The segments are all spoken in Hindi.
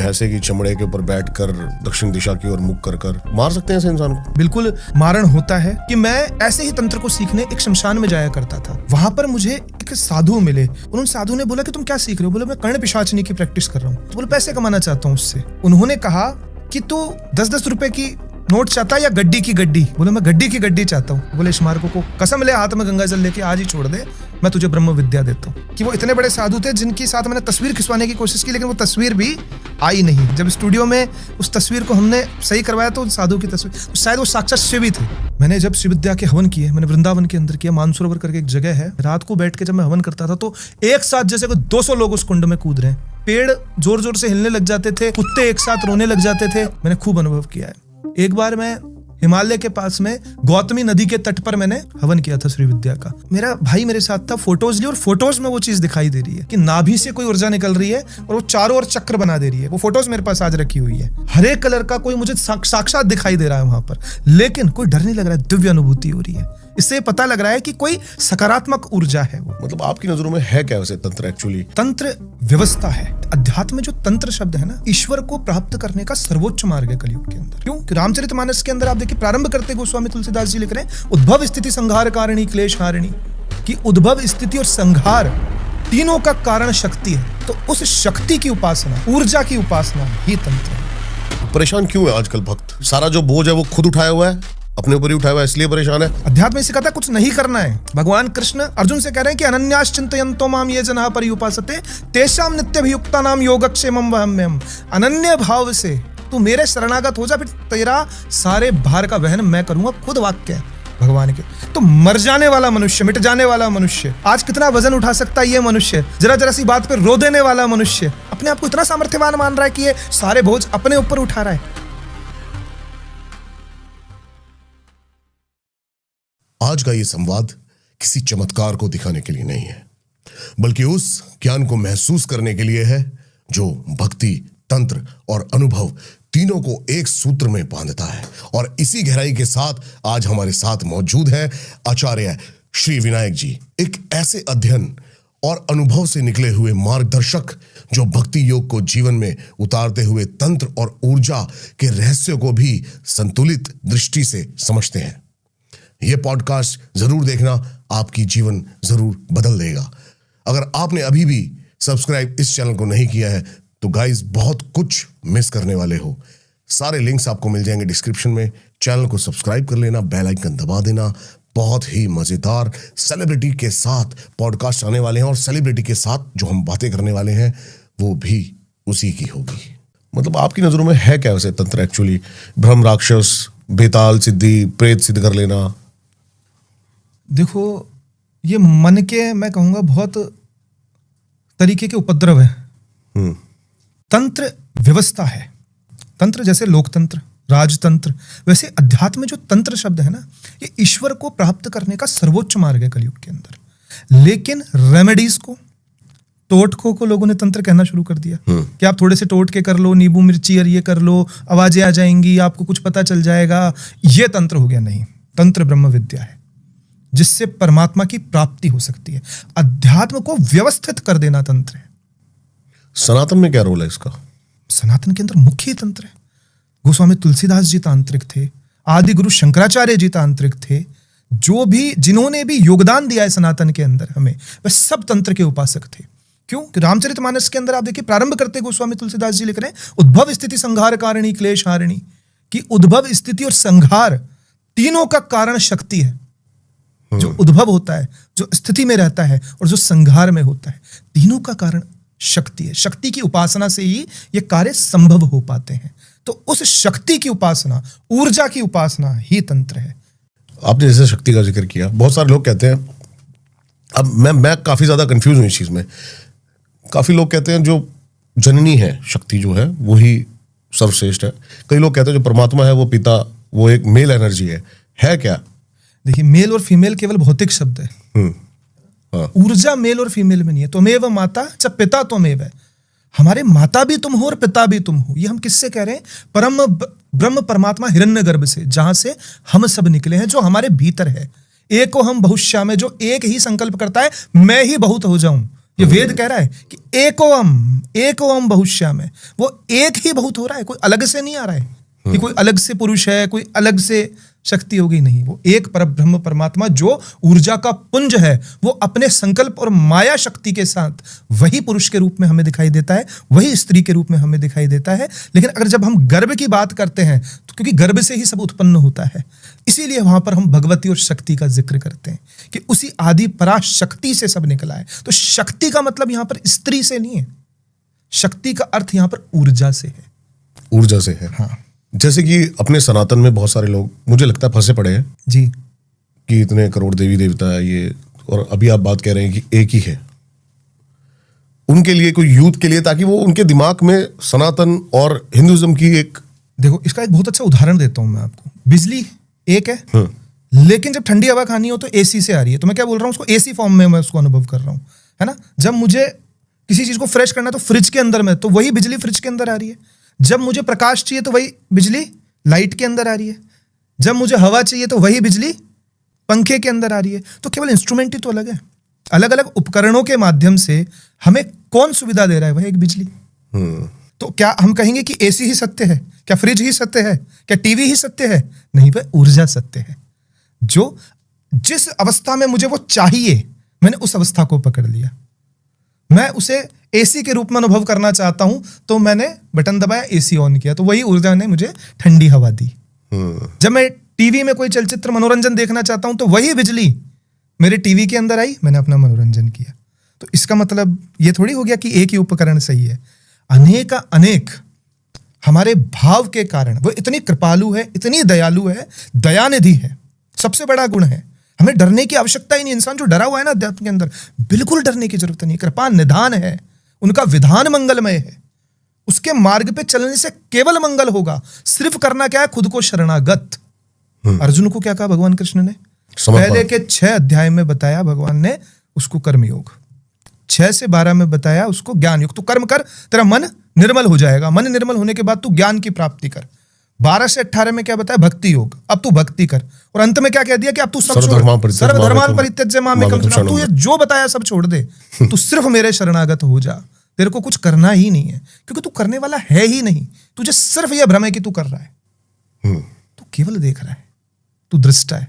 भैंसे की चमड़े के ऊपर बैठकर दक्षिण दिशा की ओर मुख कर मार सकते हैं ऐसे इंसान को? बिल्कुल मारण होता है कि मैं ऐसे ही तंत्र को सीखने एक शमशान में जाया करता था। वहां पर मुझे एक साधु मिले और उन साधु ने बोला कि तुम क्या सीख रहे हो? बोला मैं कर्ण पिशाचनी की प्रैक्टिस कर रहा हूँ। तो बोले पैसे कमाना चाहता हूँ उससे। उन्होंने कहा कि तू 10-10 रुपए की नोट चाहता है या गड्डी की गड्डी? बोले मैं गड्डी की गड्डी चाहता हूँ। बोले इस मार्को को कसम ले हाथ में गंगा जल लेके आज ही छोड़ दे, मैं तुझे ब्रह्म विद्या देता हूँ। कि वो इतने बड़े साधु थे जिनके साथ मैंने तस्वीर खिंचवाने की कोशिश की, लेकिन वो तस्वीर भी आई नहीं। जब स्टूडियो में उस तस्वीर को हमने सही करवाया तो साधु की तस्वीर, तो शायद वो साक्षात शिव ही थे। मैंने जब शिव विद्या के हवन किए, मैंने वृंदावन के अंदर किया, मानसरोवर करके एक जगह है, रात को बैठ के जब मैं हवन करता था तो एक साथ जैसे कोई 200 लोग उस कुंड में कूद रहे हैं। पेड़ जोर जोर से हिलने लग जाते थे, कुत्ते एक साथ रोने लग जाते थे। मैंने खूब अनुभव किया है। एक बार मैं हिमालय के पास में गौतमी नदी के तट पर मैंने हवन किया था श्री विद्या का। मेरा भाई मेरे साथ था, फोटोज ली और फोटोज में वो चीज दिखाई दे रही है कि नाभि से कोई ऊर्जा निकल रही है और वो चारों ओर चक्र बना दे रही है। वो फोटोज मेरे पास आज रखी हुई है। हरे कलर का कोई मुझे साक्षात दिखाई दे रहा है वहां पर, लेकिन कोई डर नहीं लग रहा है, दिव्य अनुभूति हो रही है। इससे पता लग रहा है कि कोई सकारात्मक ऊर्जा है वो। मतलब आपकी नजरों में है क्या वैसे तंत्र? एक्चुअली तंत्र व्यवस्था है। अध्यात्म में जो तंत्र शब्द है ना, ईश्वर को प्राप्त करने का सर्वोच्च मार्ग है कलयुग के अंदर। क्यों? रामचरितमानस के अंदर आप देखिए, प्रारंभ करते गोस्वामी तुलसीदास जी लिख रहे हैं, उद्भव स्थिति संहार कारिणी क्लेश हारिणी, कि उद्भव स्थिति और संहार तीनों का कारण शक्ति है। तो उस शक्ति की उपासना, ऊर्जा की उपासना ही तंत्र है। परेशान क्यों है आजकल भक्त? सारा जो बोझ है वो खुद उठाया हुआ है, अपने ऊपर ही उठाया हुआ है, इसलिए परेशान है। अध्यात्म से कहता है कुछ नहीं करना है। भगवान कृष्ण अर्जुन से कह रहे हैं कि अनन्यास चिंतयन्तो माम ये जनाः पर्युपासते तेषां नित्यभियुक्तानां योगक्षेमं वहाम्यहम्। अनन्य भाव से तू मेरे शरणागत हो जा, फिर तेरा सारे भार का वहन मैं करूंगा। खुद वाक्य है भगवान के। तो मर जाने वाला मनुष्य, मिट जाने वाला मनुष्य, आज कितना वजन उठा सकता है ये मनुष्य? जरा जरा सी बात पे रो देने वाला मनुष्य अपने आप को इतना सामर्थ्यवान मान रहा है कि ये सारे बोझ अपने ऊपर उठा रहा है। आज का ये संवाद किसी चमत्कार को दिखाने के लिए नहीं है, बल्कि उस ज्ञान को महसूस करने के लिए है जो भक्ति, तंत्र और अनुभव तीनों को एक सूत्र में बांधता है। और इसी गहराई के साथ आज हमारे साथ मौजूद है आचार्य श्री विनायक जी, एक ऐसे अध्ययन और अनुभव से निकले हुए मार्गदर्शक जो भक्ति योग को जीवन में उतारते हुए तंत्र और ऊर्जा के रहस्यों को भी संतुलित दृष्टि से समझते हैं। यह पॉडकास्ट जरूर देखना, आपकी जीवन जरूर बदल देगा। अगर आपने अभी भी सब्सक्राइब इस चैनल को नहीं किया है तो गाइस बहुत कुछ मिस करने वाले हो। सारे लिंक्स आपको मिल जाएंगे डिस्क्रिप्शन में। चैनल को सब्सक्राइब कर लेना, बेल आइकन दबा देना। बहुत ही मजेदार सेलिब्रिटी के साथ पॉडकास्ट आने वाले हैं और सेलिब्रिटी के साथ जो हम बातें करने वाले हैं वो भी उसी की होगी। मतलब आपकी नजरों में है क्या वैसे तंत्र? एक्चुअली ब्रह्म, राक्षस, बेताल सिद्धि, प्रेत सिद्ध कर लेना। देखो, ये मन के, मैं कहूंगा, बहुत तरीके के उपद्रव है। तंत्र व्यवस्था है। तंत्र जैसे लोकतंत्र, राजतंत्र, वैसे अध्यात्म में जो तंत्र शब्द है ना, ये ईश्वर को प्राप्त करने का सर्वोच्च मार्ग है कलयुग के अंदर। लेकिन रेमेडीज को, टोटकों को लोगों ने तंत्र कहना शुरू कर दिया कि आप थोड़े से टोटके कर लो, नींबू मिर्ची और ये कर लो, आवाजें आ जाएंगी, आपको कुछ पता चल जाएगा, ये तंत्र हो गया। नहीं, तंत्र ब्रह्म विद्या है जिससे परमात्मा की प्राप्ति हो सकती है। अध्यात्म को व्यवस्थित कर देना तंत्र है। सनातन में क्या रोल है इसका? सनातन के अंदर मुख्य तंत्र है। गोस्वामी तुलसीदास जी तांत्रिक थे, आदि गुरु शंकराचार्य जी तांत्रिक थे। जो भी जिन्होंने भी योगदान दिया है सनातन के अंदर हमें, वह सब तंत्र के उपासक थे। क्यों? रामचरितमानस के अंदर आप देखिए, प्रारंभ करते गोस्वामी तुलसीदास जी लिख रहे हैं, उद्भव स्थिति संहार कारिणी क्लेश हारिणी, कि उद्भव, स्थिति और संहार तीनों का कारण शक्ति है। जो उद्भव होता है, जो स्थिति में रहता है और जो संहार में होता है, तीनों का कारण शक्ति है। शक्ति की उपासना से ही ये कार्य संभव हो पाते हैं। तो उस शक्ति की उपासना, ऊर्जा की उपासना ही तंत्र है। आपने जैसे शक्ति का जिक्र किया, बहुत सारे लोग कहते हैं, अब मैं काफी ज्यादा कंफ्यूज हूं इस चीज में। काफी लोग कहते हैं जो जननी है, शक्ति जो है वही सर्वश्रेष्ठ है। कई लोग कहते हैं जो परमात्मा है वो पिता, वो एक मेल एनर्जी है क्या? देखिए, मेल और फीमेल केवल भौतिक शब्द है। ऊर्जा मेल और फीमेल में नहीं है। त्वमेव माता च पिता त्वमेव है। हमारे माता भी तुम हो और पिता भी तुम हो। ये हम किससे कह रहे हैं? परम ब्रह्म परमात्मा हिरण्यगर्भ से, जहां से हम सब निकले हैं, जो हमारे भीतर है। एको हम बहुश्याम, में जो एक ही संकल्प करता है मैं ही बहुत हो जाऊं, ये वेद कह रहा है कि एकोम बहुश्याम है, वो एक ही बहुत हो रहा है, कोई अलग से नहीं आ रहा है कि कोई अलग से पुरुष है, कोई अलग से शक्ति होगी, नहीं, वो एक परब्रह्म परमात्मा जो ऊर्जा का पुंज है, वो अपने संकल्प और माया शक्ति के साथ वही पुरुष के रूप में हमें दिखाई देता है, वही स्त्री के रूप में हमें दिखाई देता है। लेकिन अगर जब हम गर्भ की बात करते हैं तो क्योंकि गर्भ से ही सब उत्पन्न होता है, इसीलिए वहां पर हम भगवती और शक्ति का जिक्र करते हैं कि उसी आदि पराशक्ति से सब निकला है। तो शक्ति का मतलब यहां पर स्त्री से नहीं है, शक्ति का अर्थ यहां पर ऊर्जा से है। ऊर्जा से है। हाँ जैसे कि अपने सनातन में बहुत सारे लोग मुझे लगता है फंसे पड़े हैं जी, कि इतने करोड़ देवी देवता है ये, और अभी आप बात कह रहे हैं कि एक ही है। उनके लिए, कोई यूथ के लिए, ताकि वो उनके दिमाग में सनातन और हिंदुइज्म की एक, देखो इसका एक बहुत अच्छा उदाहरण देता हूं मैं आपको। बिजली एक है, लेकिन जब ठंडी हवा खानी हो तो एसी से आ रही है, तो मैं क्या बोल रहा हूं, उसको एसी फॉर्म में मैं उसको अनुभव कर रहा हूं, है ना। जब मुझे किसी चीज को फ्रेश करना है तो फ्रिज के अंदर में, तो वही बिजली फ्रिज के अंदर आ रही है। जब मुझे प्रकाश चाहिए तो वही बिजली लाइट के अंदर आ रही है। जब मुझे हवा चाहिए तो वही बिजली पंखे के अंदर आ रही है। तो केवल इंस्ट्रूमेंट ही तो अलग है, अलग अलग उपकरणों के माध्यम से हमें कौन सुविधा दे रहा है, वह एक बिजली। तो क्या हम कहेंगे कि एसी ही सत्य है, क्या फ्रिज ही सत्य है, क्या टीवी ही सत्य है? नहीं, वह ऊर्जा सत्य है। जो जिस अवस्था में मुझे वो चाहिए, मैंने उस अवस्था को पकड़ लिया। मैं उसे एसी के रूप में अनुभव करना चाहता हूं तो मैंने बटन दबाया, एसी ऑन किया, तो वही ऊर्जा ने मुझे ठंडी हवा दी। जब मैं टीवी में कोई चलचित्र मनोरंजन देखना चाहता हूं तो वही बिजली मेरे टीवी के अंदर आई, मैंने अपना मनोरंजन किया। तो इसका मतलब ये थोड़ी हो गया कि एक ही उपकरण सही है। अनेक अनेक हमारे भाव के कारण वो इतनी कृपालु है, इतनी दयालु है, दयानिधि है, सबसे बड़ा गुण है। हमें डरने की आवश्यकता ही नहीं। इंसान जो डरा हुआ है ना अध्यात्म के अंदर, बिल्कुल डरने की जरूरत नहीं। कृपा निधान है, उनका विधान मंगलमय है, उसके मार्ग पे चलने से केवल मंगल होगा। सिर्फ करना क्या है, खुद को शरणागत। अर्जुन को क्या कहा भगवान कृष्ण ने? पहले के 6 अध्याय में बताया भगवान ने उसको कर्मयोग, 6 से 12 में बताया उसको ज्ञान योग। तू कर्म कर, तेरा मन निर्मल हो जाएगा। मन निर्मल होने के बाद तू ज्ञान की प्राप्ति कर। 12 से 18 में क्या बताया? भक्ति योग, अब तू भक्ति कर। और अंत में क्या कह दिया कि अब तू सब सर्वधर्मान् परित्यज्य माम् एकं शरणं। तू ये जो बताया सब छोड़ दे, तू सिर्फ मेरे शरणागत हो जा। तेरे को कुछ करना ही नहीं है, क्योंकि तू करने वाला है ही नहीं। तुझे सिर्फ यह भ्रम है कि तू कर रहा है, तू केवल देख रहा है, तू दृष्टा है।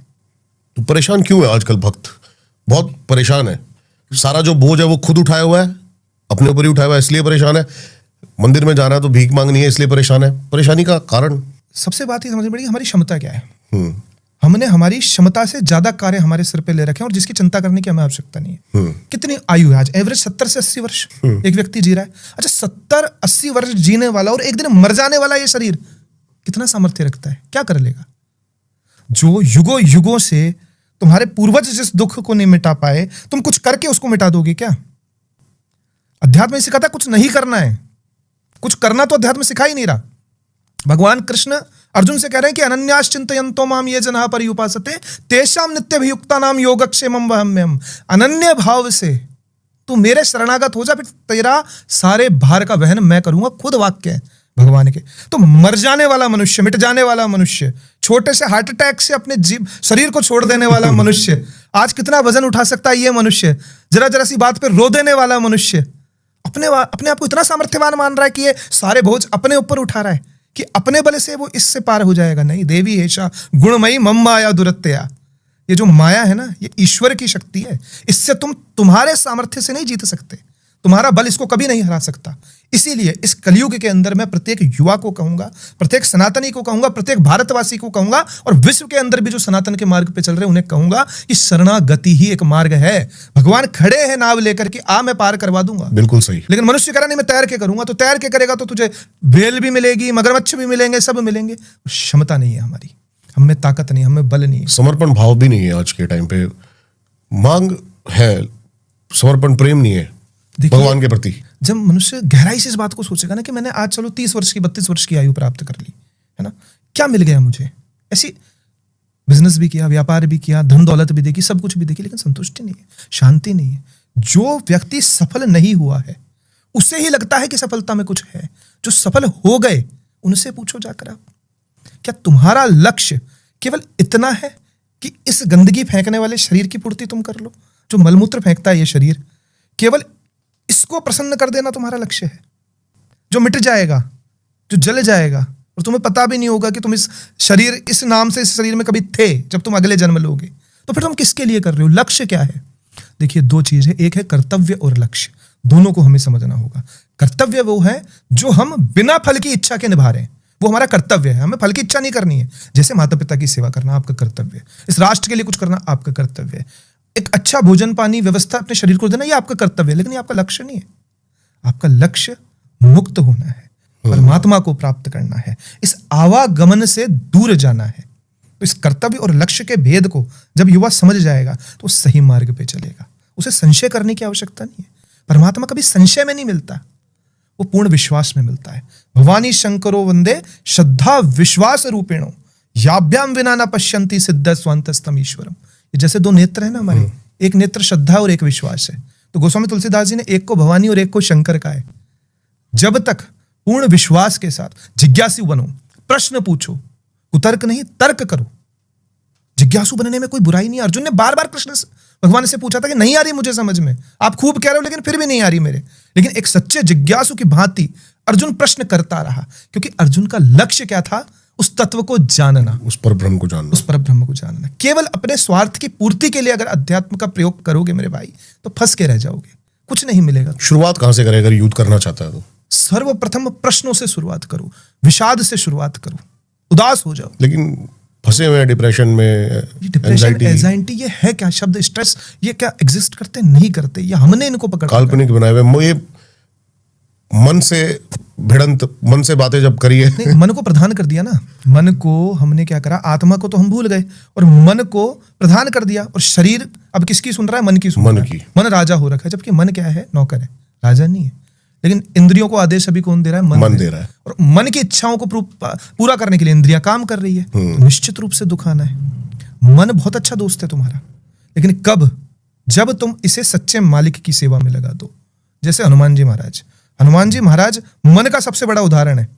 तो परेशान क्यों है आजकल भक्त? बहुत परेशान है। सारा जो बोझ है वो खुद उठाया हुआ है, अपने ऊपर ही उठाया हुआ है, इसलिए परेशान है। मंदिर में जाना है तो भीख मांगनी है, इसलिए परेशान है। परेशानी का कारण सबसे बात ही समझनी पड़ेगी, हमारी क्षमता क्या है। हमने हमारी क्षमता से ज्यादा कार्य हमारे सिर पे ले रखे हैं और जिसकी चिंता करने की हमें आवश्यकता नहीं है। कितनी आयु है आज? एवरेज 70 से 80 वर्ष एक व्यक्ति जी रहा है। अच्छा, 70-80 वर्ष जीने वाला और एक दिन मर जाने वाला ये शरीर कितना सामर्थ्य रखता है? क्या कर लेगा? जो युगों युगों से तुम्हारे पूर्वज जिस दुख को नहीं मिटा पाए, तुम कुछ करके उसको मिटा दोगे क्या? अध्यात्म में सिखाता कुछ नहीं करना है, कुछ करना तो अध्यात्म सिखा ही नहीं रहा। भगवान कृष्ण अर्जुन से कह रहे हैं कि अनन्यास चिंतयन्तो माम ये जनाः पर्युपासते तेषां नित्यभियुक्तानां योगक्षेमं वहाम्यहम्। अनन्य भाव से तू मेरे शरणागत हो जा, फिर तेरा सारे भार का वहन मैं करूंगा। खुद वाक्य है भगवान के। तो मर जाने वाला मनुष्य, मिट जाने वाला मनुष्य, छोटे से हार्ट अटैक से अपने जीव शरीर को छोड़ देने वाला मनुष्य, आज कितना वजन उठा सकता है ये मनुष्य? जरा जरा सी बात पे रो देने वाला मनुष्य अपने आप को इतना सामर्थ्यवान मान रहा है कि ये सारे बोझ अपने ऊपर उठा रहा है कि अपने बल से वो इससे पार हो जाएगा। नहीं, देवी एषा गुणमयी मम माया दुरत्यया। ये जो माया है ना, ये ईश्वर की शक्ति है। इससे तुम तुम्हारे सामर्थ्य से नहीं जीत सकते, तुम्हारा बल इसको कभी नहीं हरा सकता। इसीलिए इस कलयुग के अंदर मैं प्रत्येक युवा को कहूंगा, प्रत्येक सनातनी को कहूंगा, प्रत्येक भारतवासी को कहूंगा, और विश्व के अंदर भी जो सनातन के मार्ग पे चल रहे हैं उन्हें कहूंगा कि शरणागति ही एक मार्ग है। भगवान खड़े हैं नाव लेकर कि मैं पार करवा दूंगा। बिल्कुल सही। लेकिन मनुष्य कह रहा नहीं मैं तैर के करूंगा। तो तैर के करेगा तो तुझे बेल भी मिलेगी, मगरमच्छ भी मिलेंगे, सब मिलेंगे। क्षमता नहीं है हमारी, हमें ताकत नहीं, हमें बल नहीं, समर्पण भाव भी नहीं है। आज के टाइम पे मांग है, समर्पण प्रेम नहीं है भगवान के प्रति। जब मनुष्य गहराई से इस बात को सोचेगा ना कि मैंने आज चलो 30 वर्ष की 32 वर्ष की आयु प्राप्त कर ली है ना, क्या मिल गया मुझे? ऐसी बिजनेस भी किया, व्यापार भी किया, धन दौलत भी देखी, सब कुछ भी देखी, लेकिन संतुष्टि नहीं है, शांति नहीं है। जो व्यक्ति सफल नहीं हुआ है उसे ही लगता है कि सफलता में कुछ है। जो सफल हो गए उनसे पूछो जाकर आप, क्या तुम्हारा लक्ष्य केवल इतना है कि इस गंदगी फेंकने वाले शरीर की पूर्ति तुम कर लो? जो मलमूत्र फेंकता है ये शरीर, केवल किसको प्रसन्न कर देना तुम्हारा लक्ष्य है, जो मिट जाएगा, जो जल जाएगा, और तुम्हें पता भी नहीं होगा कि तुम इस नाम से इस शरीर में कभी थे जब तुम अगले जन्म लोगे, तो फिर तुम किसके लिए कर रहे हो? लक्ष्य क्या है? देखिए, दो चीज है, एक है कर्तव्य और लक्ष्य, दोनों को हमें समझना होगा। कर्तव्य वो है जो हम बिना फल की इच्छा के निभा रहे हैं, वो हमारा कर्तव्य है, हमें फल की इच्छा नहीं करनी है। जैसे माता पिता की सेवा करना आपका कर्तव्य है, इस राष्ट्र के लिए कुछ करना आपका कर्तव्य है, एक अच्छा भोजन पानी व्यवस्था अपने शरीर को देना ये आपका कर्तव्य है, लेकिन ये आपका लक्ष्य नहीं है। आपका लक्ष्य मुक्त होना है, परमात्मा को प्राप्त करना है, इस आवागमन से दूर जाना है। तो इस कर्तव्य और लक्ष्य के भेद को जब युवा समझ जाएगा तो सही मार्ग पे चलेगा, उसे संशय करने की आवश्यकता नहीं है। परमात्मा कभी संशय में नहीं मिलता, वो पूर्ण विश्वास में मिलता है। भवानी शंकरो वंदे श्रद्धा विश्वास रूपेणो याभ्याम विना न पश्यन्ति सिद्ध स्वांतस्तम ईश्वरम। ये जैसे दो नेत्र है ना हमारे, एक नेत्र श्रद्धा और एक विश्वास है, तो गोस्वामी तुलसीदास जी ने एक को भवानी और एक को शंकर का है। जब तक पूर्ण विश्वास के साथ जिज्ञासु बनो, प्रश्न पूछो, कुतर्क नहीं तर्क करो, जिज्ञासु बनने में कोई बुराई नहीं है। अर्जुन ने बार बार कृष्ण भगवान से पूछा था कि नहीं आ रही मुझे समझ में, आप खूब कह रहे हो लेकिन फिर भी नहीं आ रही मेरे। लेकिन एक सच्चे जिज्ञासु की भांति अर्जुन प्रश्न करता रहा, क्योंकि अर्जुन का लक्ष्य क्या था? उस तत्व को जानना, उस पर ब्रह्म को जानना, उस पर ब्रह्म को जानना। केवल अपने स्वार्थ की पूर्ति के लिए अगर अध्यात्म का प्रयोग करोगे मेरे भाई, तो फंस के रह जाओगे, कुछ नहीं मिलेगा। शुरुआत कहां से करें अगर युद्ध करना चाहता है तो? सर्वप्रथम प्रश्नों से शुरुआत करो, विषाद से शुरुआत करो, उदास हो जाओ। लेकिन फंसे हुए डिप्रेशन में, डिप्रेशन, एंजाइटी, ये है क्या शब्द? स्ट्रेस, ये क्या एग्जिस्ट करते? नहीं करते, ये हमने इनको पकड़ काल्पनिक बनाए हुए। ये मन से भिड़ंत, मन से बातें जब करी है, मन को प्रधान कर दिया ना। मन को हमने क्या करा? आत्मा को तो हम भूल गए और मन को प्रधान कर दिया, और शरीर अब किसकी सुन रहा है? मन की सुन रहा है। मन राजा हो रखा है, जबकि मन क्या है? नौकर है, राजा नहीं है। लेकिन इंद्रियों को आदेश अभी कौन दे रहा है? मन दे रहा है। और मन की इच्छाओं को पूरा करने के लिए इंद्रियां काम कर रही है, तो निश्चित रूप से दुख आना है। मन बहुत अच्छा दोस्त है तुम्हारा, लेकिन कब? जब तुम इसे सच्चे मालिक की सेवा में लगा दो। जैसे हनुमान जी महाराज, हनुमान जी महाराज मन का सबसे बड़ा उदाहरण है।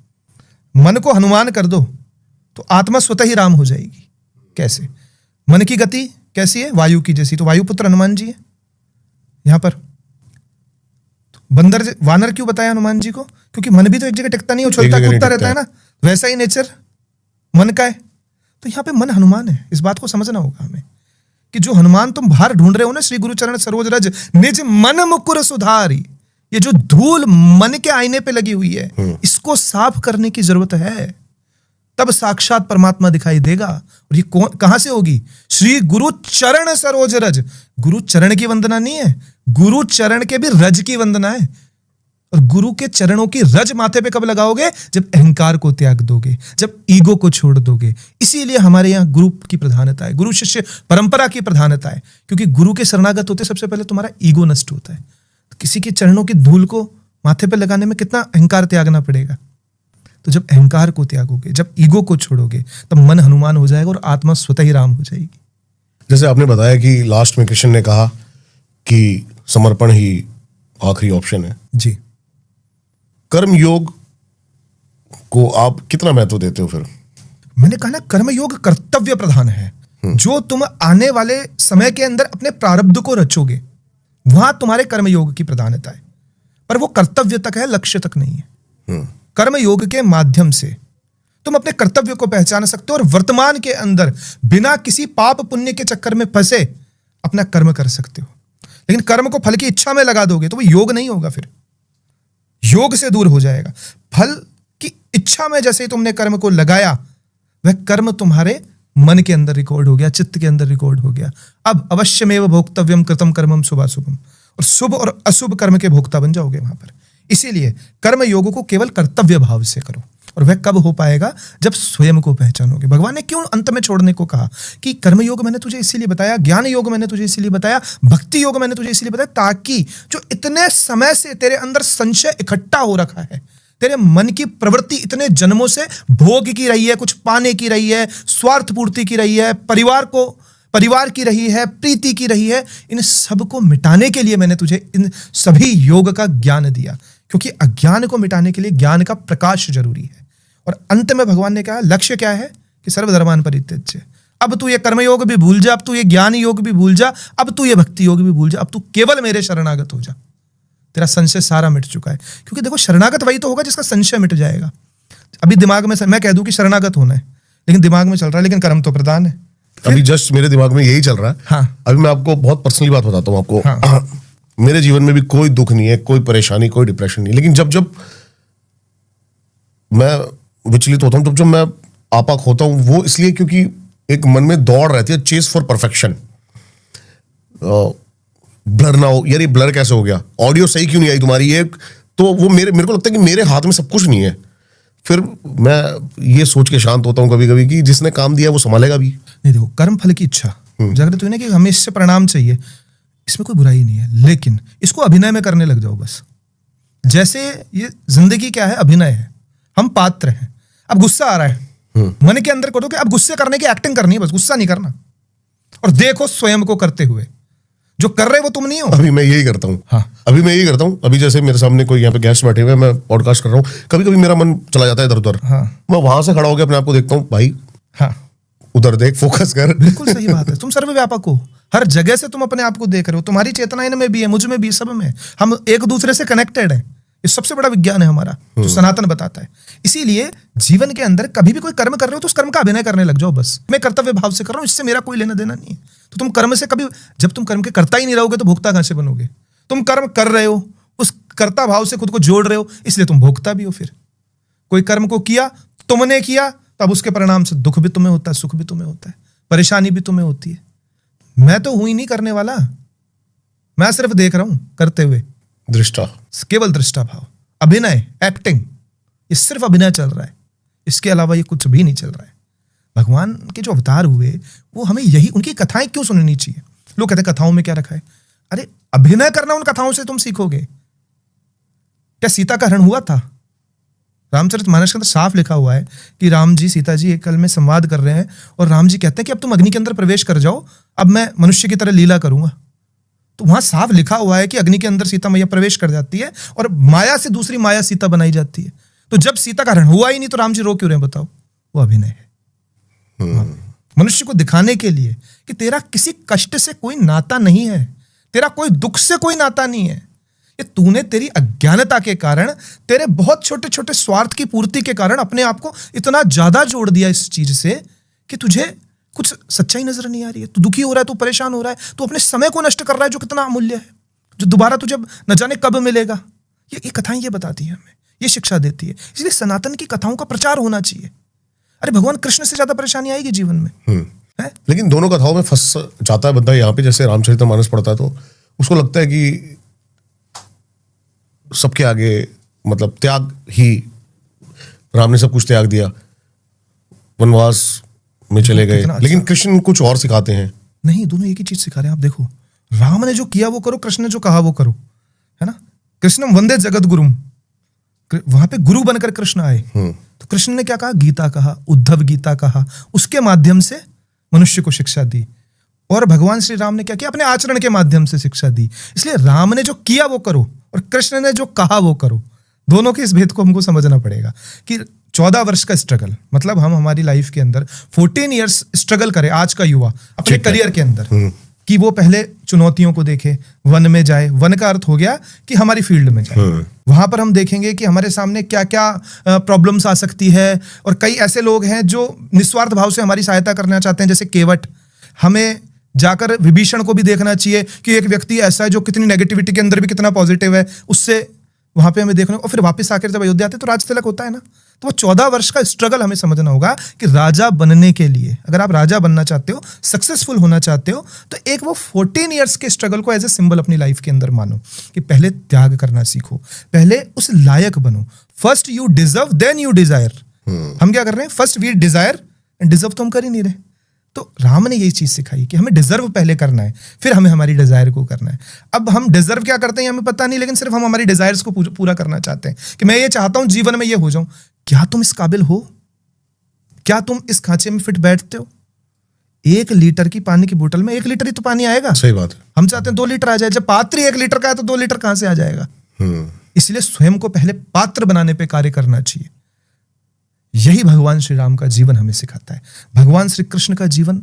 मन को हनुमान कर दो तो आत्मा स्वतः ही राम हो जाएगी। कैसे? मन की गति कैसी है? वायु की जैसी, तो वायुपुत्र हनुमान जी है। यहां पर बंदर वानर क्यों बताया हनुमान जी को? क्योंकि मन भी तो एक जगह टिकता नहीं, उछलता कूदता रहता है ना, वैसा ही नेचर मन का है। तो यहाँ पे मन हनुमान है, इस बात को समझना होगा हमें कि जो हनुमान तुम बाहर ढूंढ रहे हो ना, श्री गुरु चरण सरोज रज निज मन मुकुर सुधारी, ये जो धूल मन के आईने पे लगी हुई है, इसको साफ करने की जरूरत है, तब साक्षात परमात्मा दिखाई देगा। और ये कहां से होगी? श्री गुरु चरण सरोज रज। गुरु चरण की वंदना नहीं है, गुरु चरण के भी रज की वंदना है। और गुरु के चरणों की रज माथे पे कब लगाओगे? जब अहंकार को त्याग दोगे, जब ईगो को छोड़ दोगे। इसीलिए हमारे यहाँ गुरु की प्रधानता है, गुरु शिष्य परंपरा की प्रधानता है, क्योंकि गुरु के शरणागत होते सबसे पहले तुम्हारा ईगो नष्ट होता है। तो किसी के चरणों की धूल को माथे पे लगाने में कितना अहंकार त्यागना पड़ेगा। तो जब अहंकार को त्यागोगे, जब ईगो को छोड़ोगे, तब मन हनुमान हो जाएगा और आत्मा स्वतः ही राम हो जाएगी। जैसे आपने बताया कि लास्ट में कृष्ण ने कहा कि समर्पण ही आखिरी ऑप्शन है जी। कर्म योग को आप कितना महत्व देते हो फिर? मैंने कहा ना, कर्म योग कर्तव्य प्रधान है। जो तुम आने वाले समय के अंदर अपने प्रारब्ध को रचोगे, वहां तुम्हारे कर्म योग की प्रधानता है, पर वो कर्तव्य तक है, लक्ष्य तक नहीं है। कर्म योग के माध्यम से तुम अपने कर्तव्य को पहचान सकते हो और वर्तमान के अंदर बिना किसी पाप पुण्य के चक्कर में फंसे अपना कर्म कर सकते हो। लेकिन कर्म को फल की इच्छा में लगा दोगे तो वो योग नहीं होगा, फिर योग से दूर हो जाएगा। फल की इच्छा में जैसे ही तुमने कर्म को लगाया, वह कर्म तुम्हारे मन के अंदर रिकॉर्ड हो गया, चित्त के अंदर रिकॉर्ड हो गया। अब अवश्यमेव भोक्तव्यम कृतम कर्मम शुभाशुभम, और शुभ और अशुभ कर्म के भोक्ता बन जाओगे वहां पर। इसीलिए कर्म योग को केवल कर्तव्य भाव से करो, और वह कब हो पाएगा? जब स्वयं को पहचानोगे। भगवान ने क्यों अंत में छोड़ने को कहा कि कर्म योग मैंने तुझे इसीलिए बताया, ज्ञान योग मैंने तुझे इसीलिए बताया, भक्ति योग मैंने तुझे इसीलिए बताया, ताकि जो इतने समय से तेरे अंदर संशय इकट्ठा हो रखा है, तेरे मन की प्रवृत्ति इतने जन्मों से भोग की रही है, कुछ पाने की रही है, स्वार्थ पूर्ति की रही है, परिवार की रही है, प्रीति की रही है, इन सब को मिटाने के लिए मैंने तुझे इन सभी योग का ज्ञान दिया, क्योंकि अज्ञान को मिटाने के लिए ज्ञान का प्रकाश जरूरी है। और अंत में भगवान ने कहा लक्ष्य क्या है? कि सर्वधर्मान् परित्यज्य। अब तू ये कर्म योग भी भूल जा, अब तू ये ज्ञान योग भी भूल जा, अब तू ये भक्ति योग भी भूल जा, अब तू केवल मेरे शरणागत हो जा। तेरा संशय सारा मिट चुका है। क्योंकि देखो शरणागत वही तो होगा जिसका संशय मिट जाएगा। अभी दिमाग में मैं कह दूं कि शरणागत होना है, लेकिन दिमाग में चल रहा है लेकिन कर्म तो प्रधान है। अभी जस्ट मेरे दिमाग में यही चल रहा है। हाँ। अभी मैं आपको बहुत पर्सनली बात बताता हूँ आपको। हाँ। मेरे जीवन में भी कोई दुख नहीं है, कोई परेशानी, कोई डिप्रेशन नहीं, लेकिन जब जब मैं विचलित होता हूँ, जब जब मैं आपाक होता हूँ, वो इसलिए क्योंकि एक मन में दौड़ रहती है, चेस फॉर परफेक्शन। ब्लर ना हो, यार ये ब्लर कैसे हो गया, ऑडियो सही क्यों नहीं आई तुम्हारी, ये तो वो मेरे को लगता है कि मेरे हाथ में सब कुछ नहीं है। फिर मैं ये सोच के शांत होता हूँ कभी कभी कि जिसने काम दिया वो संभालेगा भी। नहीं देखो, कर्म फल की इच्छा जागृत हुई ना कि हमें इससे परिणाम चाहिए, इसमें कोई बुराई नहीं है, लेकिन इसको अभिनय में करने लग जाओ बस। जैसे ये जिंदगी क्या है, अभिनय है, हम पात्र हैं। अब गुस्सा आ रहा है, मन के अंदर करो कि अब गुस्से करने की एक्टिंग करनी है, बस गुस्सा नहीं करना। और देखो स्वयं को करते हुए, जो कर रहे वो तुम नहीं हो। अभी मैं यही करता हूँ। हाँ। अभी मैं यही करता हूँ। अभी जैसे मेरे सामने कोई यहाँ पे गेस्ट बैठे हुए हैं, मैं पॉडकास्ट कर रहा हूँ, कभी कभी मेरा मन चला जाता है इधर उधर। हाँ। मैं वहां से खड़ा होकर अपने आप को देखता हूँ, भाई हाँ, उधर देख, फोकस कर। बिल्कुल सही बात है। तुम सर्वव्यापक हो, हर जगह से तुम अपने आप को देख रहे हो। तुम्हारी चेतना इनमें भी है, मुझ में भी, सब में। हम एक दूसरे से कनेक्टेड हैं। ये सबसे बड़ा विज्ञान है हमारा, जो सनातन बताता है। इसीलिए जीवन के अंदर कभी भी कोई कर्म कर रहे हो तो उस कर्म का अभिनय करने लग जाओ बस। मैं कर्तव्य भाव से कर रहा हूं, इससे मेरा कोई लेना देना नहीं है। तो तुम कर्म से कभी, जब तुम कर्म के करता ही नहीं रहोगे तो भोक्ता कहां से बनोगे। तुम कर्म कर रहे हो, उस कर्ता भाव से खुद को जोड़ रहे हो, इसलिए तुम भोक्ता भी हो। फिर कोई कर्म को किया, तुमने किया, तब उसके परिणाम से दुख भी तुम्हें होता है, सुख भी तुम्हें होता है, परेशानी भी तुम्हें होती है। मैं तो हूं ही नहीं करने वाला, मैं सिर्फ देख रहा हूं करते हुए। दृष्टा, केवल दृष्टा भाव, अभिनय, एक्टिंग, ये सिर्फ अभिनय चल रहा है, इसके अलावा ये कुछ भी नहीं चल रहा है। भगवान के जो अवतार हुए वो हमें यही, उनकी कथाएं क्यों सुननी चाहिए। लोग कहते हैं कथाओं में क्या रखा है, अरे अभिनय करना उन कथाओं से तुम सीखोगे। क्या सीता का हरण हुआ था? रामचरितमानस के अंदर साफ लिखा हुआ है कि राम जी सीता जी एक कल में संवाद कर रहे हैं और राम जी कहते हैं कि अब तुम अग्नि के अंदर प्रवेश कर जाओ, अब मैं मनुष्य की तरह लीला करूंगा। तो वहां साफ लिखा हुआ है कि अग्नि के अंदर सीता मैया प्रवेश कर जाती है और माया से दूसरी माया सीता बनाई जाती है। तो जब सीता का हरण हुआ ही नहीं तो राम जी रो क्यों रहे बताओ? वो अभिनय है। मनुष्य को दिखाने के लिए कि तेरा किसी कष्ट से कोई नाता नहीं है, तेरा कोई दुख से कोई नाता नहीं है। ये तूने तेरी अज्ञानता के कारण, तेरे बहुत छोटे छोटे स्वार्थ की पूर्ति के कारण अपने आप को इतना ज्यादा जोड़ दिया इस चीज से कि तुझे कुछ सच्चाई नजर नहीं आ रही है। तू दुखी हो रहा है, तू परेशान हो रहा है, तू अपने समय को नष्ट कर रहा है जो कितना अमूल्य है, जो दोबारा तुझे न जाने कब मिलेगा। ये कथाएं ये बताती है हमें, ये शिक्षा देती है। इसलिए सनातन की कथाओं का प्रचार होना चाहिए। अरे भगवान कृष्ण से ज्यादा परेशानी आएगी जीवन में है? लेकिन दोनों कथाओं में फंस जाता है बंदा। यहाँ पे जैसे रामचरितमानस पढ़ता है तो उसको लगता है कि सबके आगे मतलब त्याग ही, राम ने सब कुछ त्याग दिया, वनवास में चले गए। लेकिन कृष्ण कुछ और सिखाते हैं। नहीं, दोनों एक ही चीज सिखा रहे हैं। आप देखो, राम ने जो किया वो करो, कृष्ण ने जो कहा वो करो, है ना। कृष्णम वंदे जगत गुरुम, वहां पे गुरु बनकर कृष्ण आए। तो कृष्ण ने क्या कहा? गीता कहा, उद्धव गीता कहा, उसके माध्यम से मनुष्य को शिक्षा दी। और भगवान श्री राम ने क्या किया? अपने आचरण के माध्यम से शिक्षा दी। इसलिए राम ने जो किया वो करो और कृष्ण ने जो कहा वो करो। दोनों के इस भेद को हमको समझना पड़ेगा कि 14 वर्ष का स्ट्रगल, मतलब हम हमारी लाइफ के अंदर 14 इयर्स स्ट्रगल करें। आज का युवा अपने करियर के अंदर कि वो पहले चुनौतियों को देखे, वन में जाए। वन का अर्थ हो गया कि हमारी फील्ड में जाए। वहां पर हम देखेंगे कि हमारे सामने क्या क्या प्रॉब्लम्स आ सकती है। और कई ऐसे लोग हैं जो निस्वार्थ भाव से हमारी सहायता करना चाहते हैं, जैसे केवट। हमें जाकर विभीषण को भी देखना चाहिए कि एक व्यक्ति ऐसा है जो कितनी नेगेटिविटी के अंदर भी कितना पॉजिटिव है, उससे वहां पे हमें देखना। और फिर वापस आकर जब अयोध्या आते तो राज तिलक होता है ना। तो वो 14 वर्ष का स्ट्रगल हमें समझना होगा कि राजा बनने के लिए, अगर आप राजा बनना चाहते हो, सक्सेसफुल होना चाहते हो, तो एक वो 14 इयर्स के स्ट्रगल को एज ए सिंबल अपनी लाइफ के अंदर मानो कि पहले त्याग करना सीखो, पहले उस लायक बनो। First you deserve, then you desire. हम क्या कर रहे हैं? First we desire and deserve तो हम कर ही नहीं रहे। तो राम ने यही चीज सिखाई कि हमें डिजर्व पहले करना है, फिर हमें हमारी डिजायर को करना है। अब हम डिजर्व क्या करते हैं हमें पता नहीं, लेकिन सिर्फ हम हमारी डिजायर्स को पूरा करना चाहते हैं कि मैं ये चाहता हूं जीवन में ये हो जाऊं। क्या तुम इस काबिल हो? क्या तुम इस खांचे में फिट बैठते हो? 1 लीटर की पानी की बोतल में 1 लीटर ही तो पानी आएगा। सही बात है। हम चाहते हैं 2 लीटर आ जाए। जब पात्र ही 1 लीटर का है तो 2 लीटर कहां से आ जाएगा? इसलिए स्वयं को पहले पात्र बनाने पे कार्य करना चाहिए। यही भगवान श्री राम का जीवन हमें सिखाता है। भगवान श्री कृष्ण का जीवन,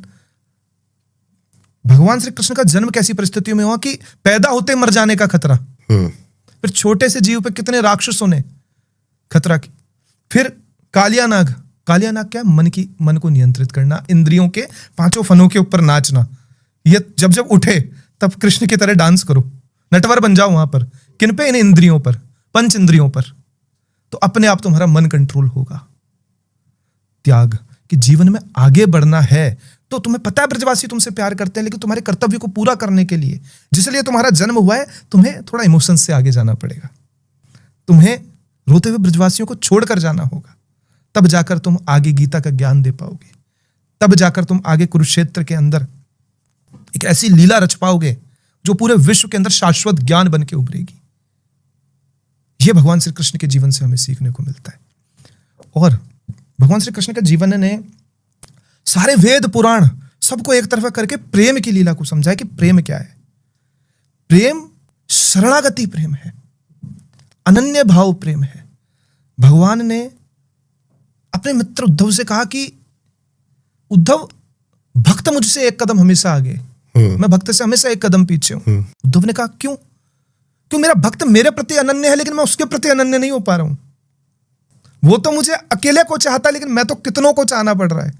भगवान श्री कृष्ण का जन्म कैसी परिस्थितियों में हुआ कि पैदा होते मर जाने का खतरा। फिर छोटे से जीव पे कितने राक्षसों ने खतरा की। फिर कालिया नाग क्या? मन को नियंत्रित करना, इंद्रियों के 5 फनों के ऊपर नाचना। ये जब उठे तब कृष्ण की तरह डांस करो, नटवर बन जाओ वहां पर। किन पे? इन इंद्रियों पर, 5 इंद्रियों पर। तो अपने आप तुम्हारा मन कंट्रोल होगा। त्याग कि जीवन में आगे बढ़ना है तो तुम्हें पता है ब्रजवासी तुमसे प्यार करते हैं, लेकिन तुम्हारे कर्तव्य को पूरा करने के लिए, जिसलिए तुम्हारा जन्म हुआ है, तुम्हें थोड़ा इमोशन से आगे जाना पड़ेगा। तुम्हें रोते हुए ब्रजवासियों को छोड़कर जाना होगा, तब जाकर तुम आगे गीता का ज्ञान दे पाओगे। तब जाकर तुम आगे कुरुक्षेत्र के अंदर एक ऐसी लीला रच पाओगे जो पूरे विश्व के अंदर शाश्वत ज्ञान बन के उभरेगी। यह भगवान श्री कृष्ण के जीवन से हमें सीखने को मिलता है। और भगवान श्री कृष्ण के जीवन ने सारे वेद पुराण सबको एक तरफ करके प्रेम की लीला को समझाया कि प्रेम क्या है। प्रेम शरणागति प्रेम है, अनन्य भाव प्रेम है। भगवान ने अपने मित्र उद्धव से कहा कि उद्धव, भक्त मुझसे एक कदम हमेशा आगे, मैं भक्त से हमेशा एक कदम पीछे हूं। उद्धव ने कहा क्यों? क्यों? मेरा भक्त मेरे प्रति अनन्य है, लेकिन मैं उसके प्रति अनन्य नहीं हो पा रहा हूं। वो तो मुझे अकेले को चाहता है, लेकिन मैं तो कितनों को चाहना पड़ रहा है,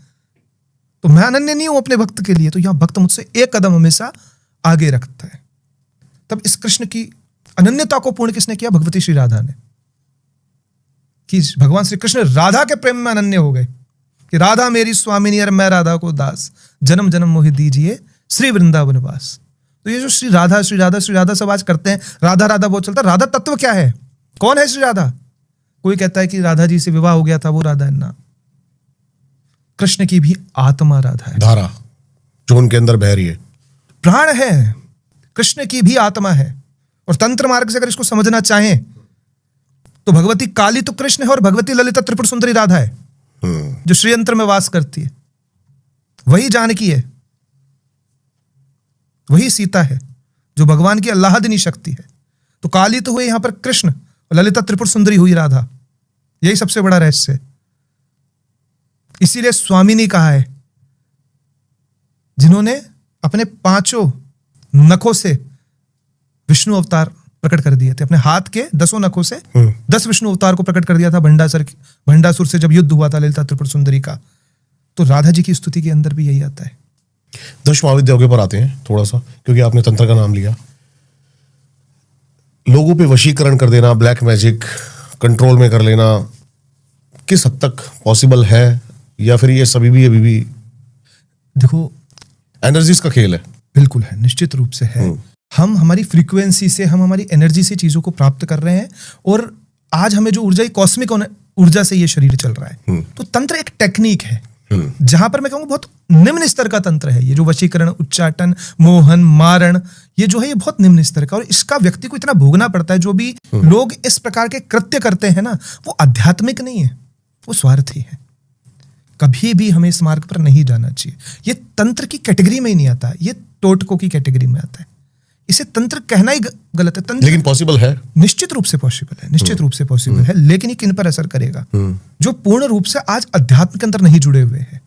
तो मैं अनन्य नहीं हूं अपने भक्त के लिए। तो यहां भक्त मुझसे एक कदम हमेशा आगे रखता है। तब इस कृष्ण की अनन्यता को पूर्ण किसने किया? भगवती श्री राधा ने। कि भगवान श्री कृष्ण राधा के प्रेम में अनन्य हो गए कि राधा मेरी स्वामिनी और मैं राधा को दास, जन्म जन्म मोहि दीजिए श्री वृंदावन वास। तो ये जो श्री राधा श्री राधा श्री राधा सब आज करते हैं, राधा राधा बहुत चलता है। राधा तत्व क्या है? कौन है श्री राधा? कोई कहता है कि राधा जी से विवाह हो गया था, वो राधा है ना। कृष्ण की भी आत्मा राधा है, धारा जो उनके अंदर बह रही है, प्राण है। कृष्ण की भी आत्मा है। और तंत्र मार्ग से अगर इसको समझना चाहें तो भगवती काली तो कृष्ण है और भगवती ललिता त्रिपुर सुंदरी राधा है, जो श्रीयंत्र में वास करती है। वही जानकी है, वही सीता है, जो भगवान की आह्लादिनी शक्ति है। तो काली तो हुई यहां पर कृष्ण और ललिता त्रिपुर सुंदरी हुई राधा। यही सबसे बड़ा रहस्य है। इसीलिए स्वामी ने कहा है, जिन्होंने अपने 5 नखों से विष्णु अवतार प्रकट कर दिए थे, अपने हाथ के 10 नखों से 10 विष्णु अवतार को प्रकट कर दिया था भंडासुर से जब युद्ध हुआ था ललिता त्रिपुर सुंदरी का। तो राधा जी की स्तुति के अंदर भी यही आता है। 10 महाविद्याओं के पर आते हैं थोड़ा सा, क्योंकि आपने तंत्र का नाम लिया। लोगों पे वशीकरण कर देना, ब्लैक मैजिक कंट्रोल में कर लेना, किस हद तक पॉसिबल है, या फिर ये सभी भी अभी भी देखो एनर्जीज का खेल है? बिल्कुल है, निश्चित रूप से है। हम हमारी फ्रीक्वेंसी से, हम हमारी एनर्जी से चीजों को प्राप्त कर रहे हैं। और आज हमें जो ऊर्जा, कॉस्मिक ऊर्जा से ये शरीर चल रहा है। तो तंत्र एक टेक्निक है, जहां पर मैं कहूंगा बहुत निम्न स्तर का तंत्र है। ये जो वशीकरण, उच्चाटन, मोहन, मारण, ये जो है ये बहुत निम्न स्तर का, और इसका व्यक्ति को इतना भोगना पड़ता है। जो भी लोग इस प्रकार के कृत्य करते हैं ना, वो आध्यात्मिक नहीं है, वो स्वार्थी है। कभी भी हमें इस मार्ग पर नहीं जाना चाहिए। ये तंत्र की कैटेगरी में ही नहीं आता है, ये टोटकों की कैटेगरी में आता है। इसे तंत्र कहना ही गलत है। तंत्र लेकिन पॉसिबल है, निश्चित रूप से पॉसिबल है, निश्चित रूप से पॉसिबल है। लेकिन ये किन पर असर करेगा? जो पूर्ण रूप से आज अध्यात्म के अंदर नहीं जुड़े हुए हैं,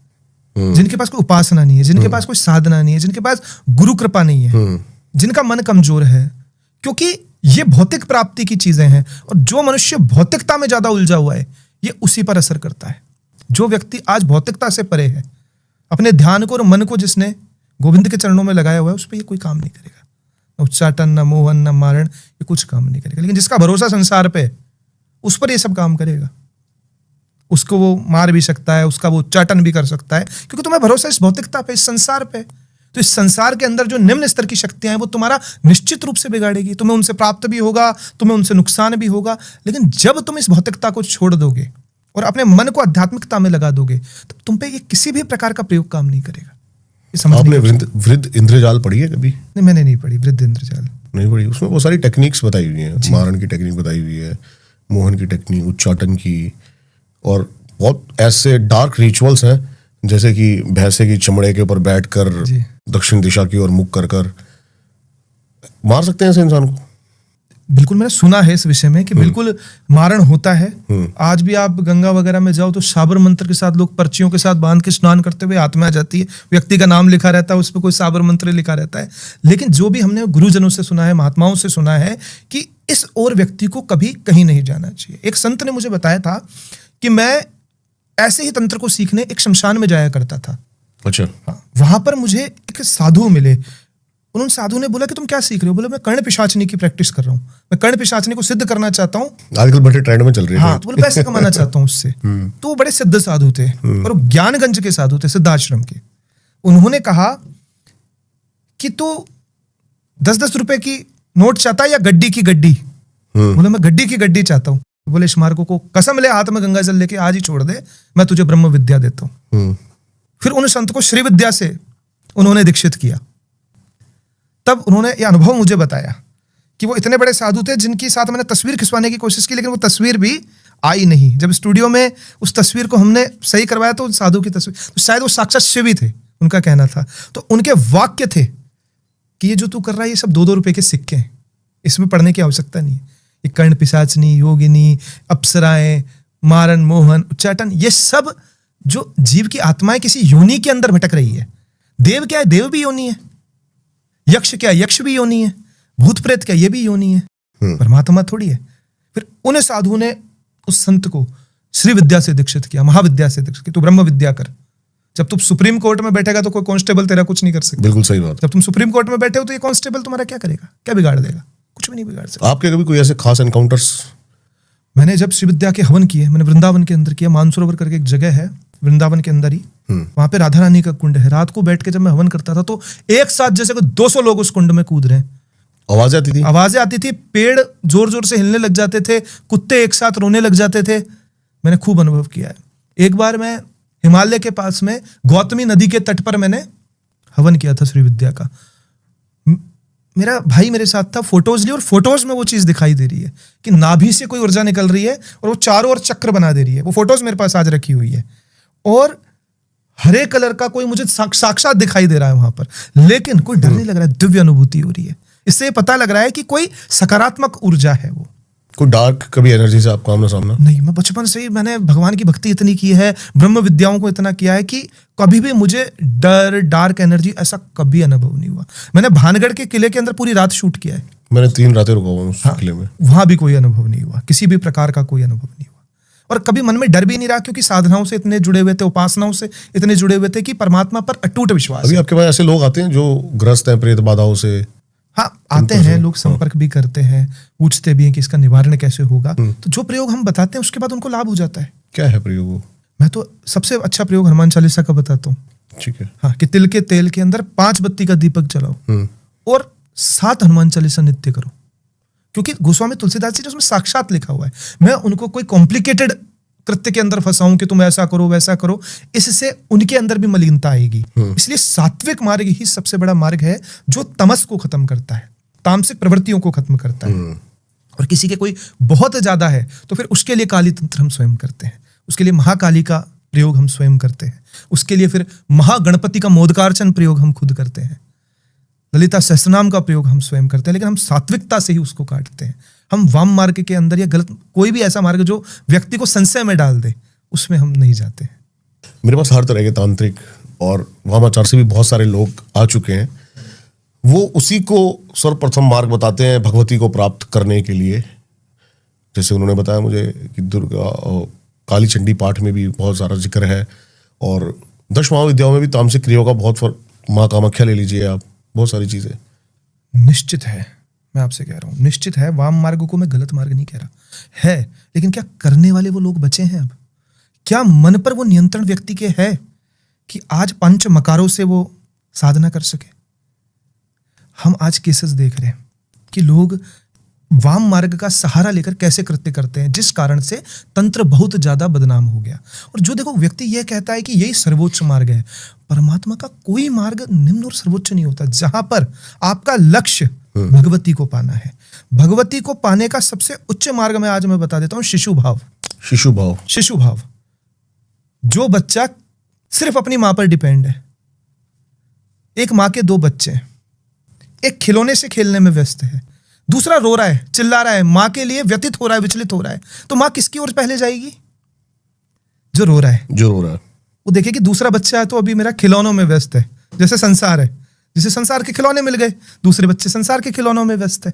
जिनके पास कोई उपासना नहीं है, जिनके पास कोई साधना नहीं है, जिनके पास गुरु कृपा नहीं है, जिनका मन कमजोर है। क्योंकि ये भौतिक प्राप्ति की चीजें हैं, और जो मनुष्य भौतिकता में ज्यादा उलझा हुआ है, ये उसी पर असर करता है। जो व्यक्ति आज भौतिकता से परे है, अपने ध्यान को और मन को जिसने गोविंद के चरणों में लगाया हुआ है, उस पर ये कोई काम नहीं करेगा। न उच्चाटन, न मोहन, न मारण, ये कुछ काम नहीं करेगा। लेकिन जिसका भरोसा संसार पे, उस पर ये सब काम करेगा। उसको वो मार भी सकता है, उसका वो उच्चाटन भी कर सकता है, क्योंकि तुम्हें भरोसा इस भौतिकता पे, इस संसार पे। तो इस संसार के अंदर जो निम्न स्तर की शक्तियां हैं, वो तुम्हारा निश्चित रूप से बिगाड़ेगी। तुम्हें उनसे प्राप्त भी होगा, तुम्हें उनसे नुकसान भी होगा। लेकिन जब तुम इस भौतिकता को छोड़ दोगे और अपने मन को आध्यात्मिकता में लगा दोगे, तो तुम पे ये किसी भी प्रकार का प्रयोग काम नहीं करेगा। आपने वृद्ध इंद्रजाल पढ़ी है कभी? नहीं, मैंने नहीं पढ़ी वृद्ध इंद्रजाल, नहीं पढ़ी। उसमें बहुत सारी टेक्निक्स बताई हुई हैं, मारण की टेक्निक बताई हुई है, मोहन की टेक्निक, उच्चाटन की, और बहुत ऐसे डार्क रिचुअल्स हैं, जैसे कि भैंसे की चमड़े के ऊपर बैठकर दक्षिण दिशा की ओर मुख कर मार सकते हैं ऐसे इंसान को। बिल्कुल मैंने सुना है इस विषय में कि बिल्कुल मारण होता है। आज भी आप गंगा वगैरह में जाओ तो साबर मंत्र के साथ लोग पर्चियों के साथ बांध के स्नान करते हुए आत्मा आ जाती है, व्यक्ति का नाम लिखा रहता है, उस पर कोई साबर मंत्र लिखा रहता है। लेकिन जो भी हमने गुरुजनों से सुना है, महात्माओं से सुना है कि इस और व्यक्ति को कभी कहीं नहीं जाना चाहिए। एक संत ने मुझे बताया था कि मैं ऐसे ही तंत्र को सीखने एक शमशान में जाया करता था। अच्छा। हाँ, वहां पर मुझे एक साधु मिले। उन्होंने साधु ने बोला कि तुम क्या सीख रहे हो? बोला मैं कर्ण पिशाचनी की प्रैक्टिस कर रहा हूँ, मैं कर्ण पिशाचनी को सिद्ध करना चाहता हूँ। आजकल बड़े ट्रेंड में चल रही है। हाँ, तो बोले पैसे कमाना चाहता हूँ उससे। तो वो बड़े सिद्ध साधु थे और वो ज्ञानगंज के साधु थे, सिद्धाश्रम के। उन्होंने कहा कि तू 10-10 रुपए की नोट चाहता है या गड्डी की गड्डी? बोले मैं गड्डी की गड्डी चाहता हूँ। बोले इस मार्गो को कसम ले, हाथ में गंगा जल लेके आज ही छोड़ दे, मैं तुझे ब्रह्म विद्या देता हूँ। फिर उन संत को श्री विद्या से उन्होंने दीक्षित किया। तब उन्होंने ये अनुभव मुझे बताया कि वो इतने बड़े साधु थे जिनके साथ मैंने तस्वीर खिंचवाने की कोशिश की, लेकिन वो तस्वीर भी आई नहीं। जब स्टूडियो में उस तस्वीर को हमने सही करवाया तो उस साधु की तस्वीर, तो शायद वो साक्षात शिव ही थे, उनका कहना था। तो उनके वाक्य थे कि ये जो तू कर रहा है ये सब 2-2 रुपए के सिक्के हैं, इसमें पढ़ने की आवश्यकता नहीं है। ये कर्ण पिशाचनी, योगिनी, अप्सराएं, मारन, मोहन, उच्चाटन, ये सब जो जीव की आत्माएं किसी योनि के अंदर भटक रही है। देव क्या है? देव भी योनि है। यक्ष क्या है? यक्ष भी योनि है। भूत प्रेत क्या? ये भी योनि है। परमात्मा थोड़ी है। फिर उन साधु ने उस संत को श्री विद्या से दीक्षित किया, महाविद्या से दीक्षित किया, तू ब्रह्म विद्या कर। जब तुम सुप्रीम कोर्ट में बैठेगा तो कोई कांस्टेबल तेरा कुछ नहीं कर सकता। बिल्कुल सही बात। जब तुम सुप्रीम कोर्ट में बैठे हो तो ये कांस्टेबल तुम्हारा क्या करेगा? क्या बिगाड़ देगा? कुछ भी नहीं बिगाड़ सकता। आपके कभी कोई ऐसे खास एनकाउंटर्स? मैंने जब श्री विद्या के हवन किए, मैंने वृंदावन के अंदर किया। मानसरोवर करके एक जगह है वृंदावन के अंदर ही, वहां पे राधा रानी का कुंड है। रात को बैठ के जब मैं हवन करता था तो एक साथ जैसे कोई 200 लोग उस कुंड में कूद रहे हैं। आवाजें आती थी? आवाजें आती थी, पेड़ जोर जोर से हिलने लग जाते थे, कुत्ते एक साथ रोने लग जाते थे। मैंने खूब अनुभव किया है। एक बार मैं हिमालय के पास में गौतमी नदी के तट पर मैंने हवन किया था श्री विद्या का। मेरा भाई मेरे साथ था, फोटोज ली और फोटोज में वो चीज दिखाई दे रही है कि नाभि से कोई ऊर्जा निकल रही है और वो चारों ओर चक्र बना दे रही है। वो फोटोज मेरे पास आज रखी हुई है और हरे कलर का कोई मुझे साक्षात दिखाई दे रहा है वहां पर, लेकिन कोई डर नहीं लग रहा है, दिव्य अनुभूति हो रही है। इससे पता लग रहा है कि कोई सकारात्मक ऊर्जा है। वो कोई डार्क कभी एनर्जी से आपका आमना सामना? नहीं, मैं बचपन से ही मैंने भगवान की भक्ति इतनी की है, ब्रह्म विद्याओं को इतना किया है कि कभी भी मुझे डर, डार्क एनर्जी ऐसा कभी अनुभव नहीं हुआ। मैंने भानगढ़ के किले के अंदर पूरी रात शूट किया है। मैंने 3 रातें रुका हुआ उस किले में। वहां भी कोई अनुभव नहीं हुआ, किसी भी प्रकार का कोई अनुभव नहीं हुआ। और कभी मन में डर भी नहीं रहा, क्योंकि साधनाओं से इतने जुड़े हुए थे, उपासनाओं से इतने जुड़े हुए थे कि परमात्मा पर अटूट विश्वास। अभी आपके पास ऐसे लोग आते हैं जो ग्रस्त हैं प्रेत बाधाओं से? हाँ, आते हैं लोग, संपर्क भी करते हैं, पूछते भी हैं कि इसका निवारण कैसे होगा। तो जो प्रयोग हम बताते हैं उसके बाद उनको लाभ हो जाता है। क्या है प्रयोग? मैं तो सबसे अच्छा प्रयोग हनुमान चालीसा का बताता हूँ। ठीक है। हाँ, कि तिल के तेल के अंदर 5 बत्ती का दीपक जलाओ और 7 हनुमान चालीसा नित्य करो। क्योंकि गोस्वामी तुलसीदास जी ने उसमें साक्षात लिखा हुआ है। मैं उनको कोई कॉम्प्लिकेटेड कृत्य के अंदर फंसाऊं कि तुम ऐसा करो वैसा करो, इससे उनके अंदर भी मलिनता आएगी। इसलिए सात्विक मार्ग ही सबसे बड़ा मार्ग है जो तमस को खत्म करता है, तामसिक प्रवृत्तियों को खत्म करता है। और किसी के कोई बहुत ज्यादा है तो फिर उसके लिए काली तंत्र हम स्वयं करते हैं, उसके लिए महाकाली का प्रयोग हम स्वयं करते हैं, उसके लिए फिर महागणपति का मोदकार्चन प्रयोग हम खुद करते हैं, ललिता सहस्रनाम का प्रयोग हम स्वयं करते हैं। लेकिन हम सात्विकता से ही उसको काटते हैं। हम वाम मार्ग के अंदर या गलत कोई भी ऐसा मार्ग जो व्यक्ति को संशय में डाल दे उसमें हम नहीं जाते हैं। मेरे पास हर तरह के तांत्रिक और वामाचार से भी बहुत सारे लोग आ चुके हैं। वो उसी को सर्वप्रथम मार्ग बताते हैं भगवती को प्राप्त करने के लिए। जैसे उन्होंने बताया मुझे कि दुर्गा काली चंडी पाठ में भी बहुत सारा जिक्र है और 10 महाविद्याओं में भी तामसिक क्रियाओं का बहुत माँ कामाख्या ले लीजिए आप, बहुत सारी चीजें। निश्चित है, मैं आपसे कह रहा हूं, निश्चित है। वाम मार्ग को मैं गलत मार्ग नहीं कह रहा है, लेकिन क्या करने वाले वो लोग बचे हैं? अब क्या मन पर वो नियंत्रण व्यक्ति के है कि आज 5 मकारों से वो साधना कर सके? हम आज केसेस देख रहे हैं कि लोग वाम मार्ग का सहारा लेकर कैसे कृत्य करते हैं, जिस कारण से तंत्र बहुत ज्यादा बदनाम हो गया। और जो देखो व्यक्ति यह कहता है कि यही सर्वोच्च मार्ग है, परमात्मा का कोई मार्ग निम्न और सर्वोच्च नहीं होता। जहां पर आपका लक्ष्य भगवती को पाना है, भगवती को पाने का सबसे उच्च मार्ग में आज मैं बता देता हूं, शिशु भाव। शिशु भाव, शिशु भाव। जो बच्चा सिर्फ अपनी मां पर डिपेंड है, एक मां के 2 बच्चे, एक खिलौने से खेलने में व्यस्त है, दूसरा रो रहा है, चिल्ला रहा है, माँ के लिए व्यतीत हो रहा है, विचलित हो रहा है, तो माँ किसकी ओर पहले जाएगी? जो रो रहा है। जो रो रहा है वो देखे कि दूसरा बच्चा है तो अभी मेरा खिलौनों में व्यस्त है, जैसे संसार है, जिसे संसार के खिलौने मिल गए, दूसरे बच्चे संसार के खिलौनों में व्यस्त है।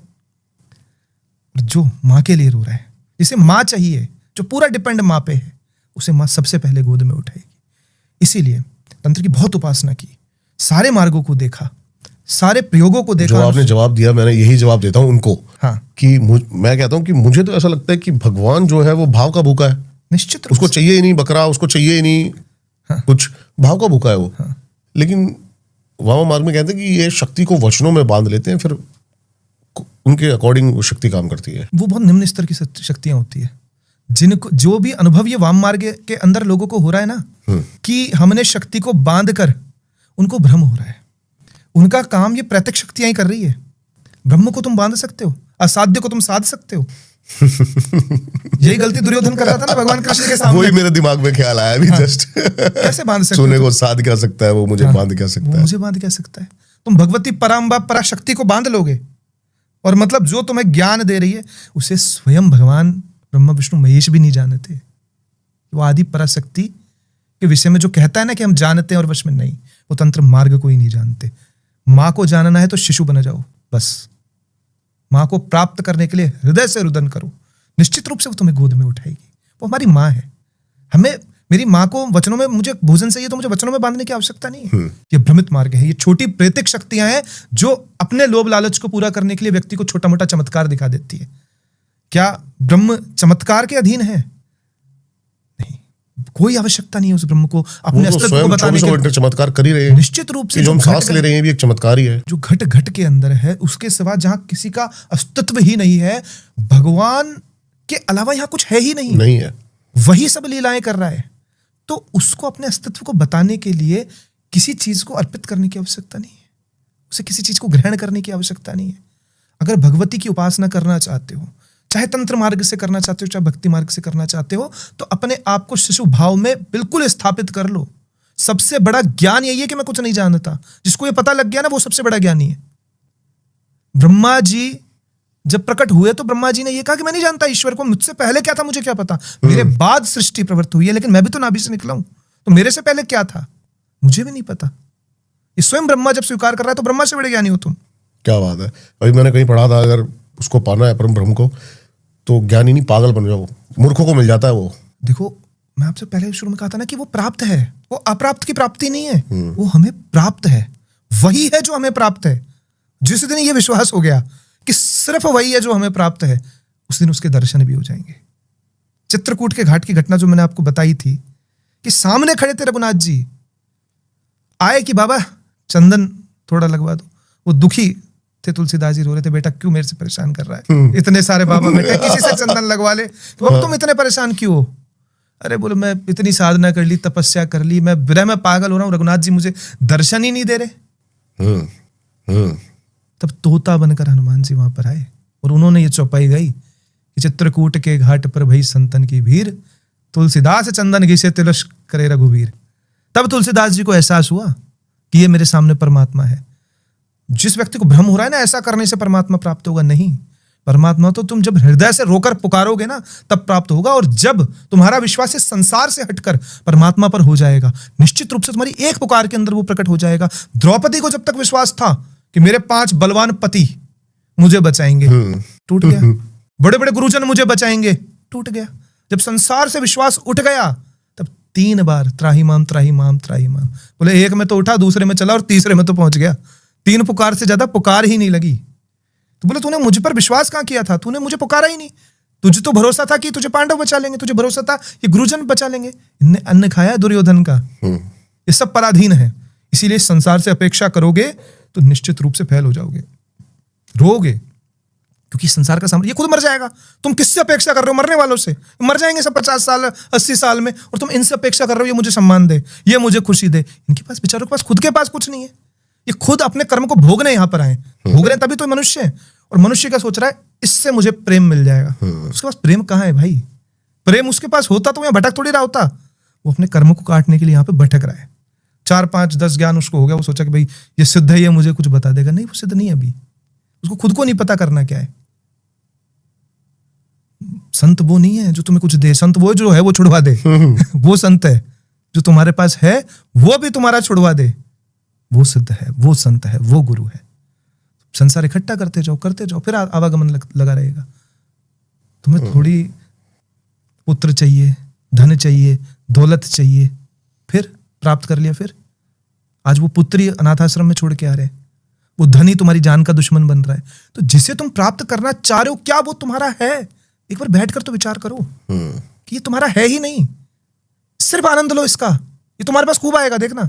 और जो माँ के लिए रो रहा है, जिसे माँ चाहिए, जो पूरा डिपेंड माँ पे है, उसे माँ सबसे पहले गोद में उठाएगी। इसीलिए तंत्र की बहुत उपासना की, सारे मार्गों को देखा, सारे प्रयोगों को देखा। जो आपने जवाब दिया, मैंने यही जवाब देता हूं उनको। हाँ। कि मैं कहता हूं कि मुझे तो ऐसा लगता है कि भगवान जो है वो भाव का भूखा है। निश्चित रूप उसको से। चाहिए ही नहीं बकरा, उसको चाहिए ही नहीं कुछ, भाव का भूखा है वो। लेकिन वामा मार्ग में कहते हैं कि ये शक्ति को वचनों में बांध लेते हैं, फिर उनके अकॉर्डिंग वो शक्ति काम करती है। वो बहुत निम्न स्तर की शक्तियां होती है, जिनको जो भी अनुभव ये वाम मार्ग के अंदर लोगों को हो रहा है ना, कि हमने शक्ति को बांध कर, उनको भ्रम हो रहा है। उनका काम ये प्रत्यक्ष शक्तियां ही कर रही है। ब्रह्म को तुम बांध सकते हो, असाध्य को तुम साध सकते हो। यही गलती दुर्योधन कर रहा था ना भगवान कृष्ण के सामने। वही मेरे दिमाग में ख्याल आया अभी जस्ट। कैसे बांध सकते सोने को साध क्या सकता है, वो मुझे बांध क्या सकता है। मुझे बांध क्या सकता है? तुम भगवती पराम्बा पराशक्ति को बांध लोगे, और मतलब जो तुम्हें ज्ञान दे रही है उसे स्वयं भगवान ब्रह्मा विष्णु महेश भी नहीं जानते। वो आदि पराशक्ति के विषय में जो कहता है ना कि हम जानते हैं और वश में नहीं, वो तंत्र मार्ग को ही नहीं जानते। माँ को जानना है तो शिशु बन जाओ, बस। माँ को प्राप्त करने के लिए हृदय से रुदन करो, निश्चित रूप से वो तुम्हें गोद में उठाएगी। वो हमारी माँ है। हमें, मेरी माँ को वचनों में, मुझे भोजन चाहिए तो मुझे वचनों में बांधने की आवश्यकता नहीं है। ये भ्रमित मार्ग है, ये छोटी प्रेतिक शक्तियां हैं जो अपने लोभ लालच को पूरा करने के लिए व्यक्ति को छोटा मोटा चमत्कार दिखा देती है। क्या ब्रह्म चमत्कार के अधीन है? नहीं, कोई आवश्यकता नहीं है उस ब्रह्म को अपने अस्तित्व को बताने के। चमत्कार कर ही रहे हैं, निश्चित रूप से। जो हम सांस ले रहे हैं भी एक चमत्कार ही है। जो घट घट के अंदर है, उसके सिवा जहां किसी का अस्तित्व ही नहीं है, भगवान के अलावा यहाँ कुछ है ही नहीं है। वही सब लीलाएं कर रहा है। तो उसको अपने अस्तित्व को बताने के लिए किसी चीज को अर्पित करने की आवश्यकता नहीं है, उसे किसी चीज को ग्रहण करने की आवश्यकता नहीं है। अगर भगवती की उपासना करना चाहते हो, चाहे तंत्र मार्ग से करना चाहते हो, चाहे भक्ति मार्ग से करना चाहते हो, तो अपने आप को शिशु भाव में बिल्कुल स्थापित कर लो। सबसे बड़ा ज्ञान यही है कि मैं कुछ नहीं जानता। जिसको ये पता लग गया ना, वो सबसे बड़ा ज्ञानी है। ब्रह्मा जी जब प्रकट हुए तो ब्रह्मा जी ने ये कहा कि मैं नहीं जानता ईश्वर को, मुझसे पहले क्या था मुझे क्या पता, मेरे बाद सृष्टि प्रवृत्त हुई है, लेकिन मैं भी तो नाभि से निकला हूं, तो मेरे से पहले क्या था मुझे भी नहीं पता। ये स्वयं ब्रह्मा जब स्वीकार कर रहा है तो ब्रह्मा से बड़े ज्ञानी हो तुम। क्या बात है। अभी मैंने कहीं पढ़ा था, अगर उसको पाना है परम ब्रह्म को, तो ज्ञानी नहीं पागल बन जाओ, मूर्खों को मिल जाता है वो। देखो, मैं आपसे पहले शुरू में कहा था ना कि वो प्राप्त है, वो अप्राप्त की प्राप्ति नहीं है, वो हमें प्राप्त है। वही है जो हमें प्राप्त है। जिस दिन ये विश्वास हो गया कि सिर्फ वही है जो हमें प्राप्त है, उस दिन उसके दर्शन भी हो जाएंगे। चित्रकूट के घाट की घटना जो मैंने आपको बताई थी कि सामने खड़े थे रघुनाथ जी, आए कि बाबा चंदन थोड़ा लगवा दो। वो दुखी थे, तुलसीदास जी रो रहे थे, बेटा क्यों मेरे से परेशान कर रहा है, इतने सारे बाबा बेटे, किसी से चंदन लगवा ले। तो अब तुम इतने परेशान क्यों हो? अरे बोलो, मैं इतनी साधना कर ली, तपस्या कर ली, मैं विरह में पागल हो रहा हूँ, रघुनाथ जी मुझे दर्शन ही नहीं दे रहे। तब तोता बनकर हनुमान जी वहां पर आए और उन्होंने ये चौपाई गाई कि चित्रकूट के घाट पर भई संतन की भीड़, तुलसीदास चंदन घिसे तिलक करे रघुवीर। तब तुलसीदास जी को एहसास हुआ कि ये मेरे सामने परमात्मा है। जिस व्यक्ति को भ्रम हो रहा है ना ऐसा करने से परमात्मा प्राप्त होगा, नहीं, परमात्मा तो तुम जब हृदय से रोकर पुकारोगे ना तब प्राप्त होगा। और जब तुम्हारा विश्वास इस संसार से हटकर परमात्मा पर हो जाएगा, निश्चित रूप से तुम्हारी एक पुकार के अंदर वो प्रकट हो जाएगा। द्रौपदी को जब तक विश्वास था कि मेरे 5 बलवान पति मुझे बचाएंगे, टूट गया। बड़े बड़े गुरुजन मुझे बचाएंगे, टूट गया। जब संसार से विश्वास उठ गया तब 3 बार त्राही माम त्राही माम त्राही माम बोले। एक में तो उठा, दूसरे में चला और तीसरे में तो पहुंच गया। 3 पुकार से ज्यादा पुकार ही नहीं लगी। तो बोले तूने मुझ पर विश्वास कहां किया था, तूने मुझे पुकारा ही नहीं। तुझे तो भरोसा था कि तुझे पांडव बचा लेंगे, तुझे भरोसा था ये गुरुजन बचा लेंगे। इनने अन्न खाया दुर्योधन का। ये सब पराधीन है। इसीलिए संसार से अपेक्षा करोगे तो निश्चित रूप से फेल हो जाओगे, रोगे, क्योंकि संसार का साम्राज्य ये खुद मर जाएगा। तुम किससे अपेक्षा कर रहे हो? मरने वालों से। मर जाएंगे सब 50 साल 80 साल में, और तुम इनसे अपेक्षा कर रहे हो ये मुझे सम्मान दे, ये मुझे खुशी दे। इनके पास, बेचारों के पास खुद के पास कुछ नहीं है। ये खुद अपने कर्म को भोगने यहां पर आए, भोग रहे हैं तभी तो मनुष्य है। और मनुष्य क्या सोच रहा है, इससे मुझे प्रेम मिल जाएगा। उसके पास प्रेम कहाँ है भाई? प्रेम उसके पास होता तो यहाँ भटक थोड़ी रहा होता। वो अपने कर्म को काटने के लिए यहाँ पे भटक रहा है। 4 5 10 ज्ञान उसको हो गया, वो सोचा कि भाई ये सिद्ध है, ये मुझे कुछ बता देगा। नहीं, वो सिद्ध नहीं है अभी। उसको खुद को नहीं पता करना क्या है। संत वो नहीं है जो तुम्हें कुछ दे, संत वो जो है वो छुड़वा दे। वो संत है जो तुम्हारे पास है वो भी तुम्हारा छुड़वा दे, वो सिद्ध है, वो संत है, वो गुरु है। संसार इकट्ठा करते जाओ, फिर आवागमन लगा रहेगा। तुम्हें थोड़ी पुत्र चाहिए, धन चाहिए, दौलत चाहिए, फिर प्राप्त कर लिया, फिर आज वो पुत्री अनाथ आश्रम में छोड़ के आ रहे हैं, वो धन ही तुम्हारी जान का दुश्मन बन रहा है। तो जिसे तुम प्राप्त करना चाह रहे हो क्या वो तुम्हारा है? एक बार बैठकर तो विचार करो कि ये तुम्हारा है ही नहीं। सिर्फ आनंद लो इसका, ये तुम्हारे पास खूब आएगा, देखना।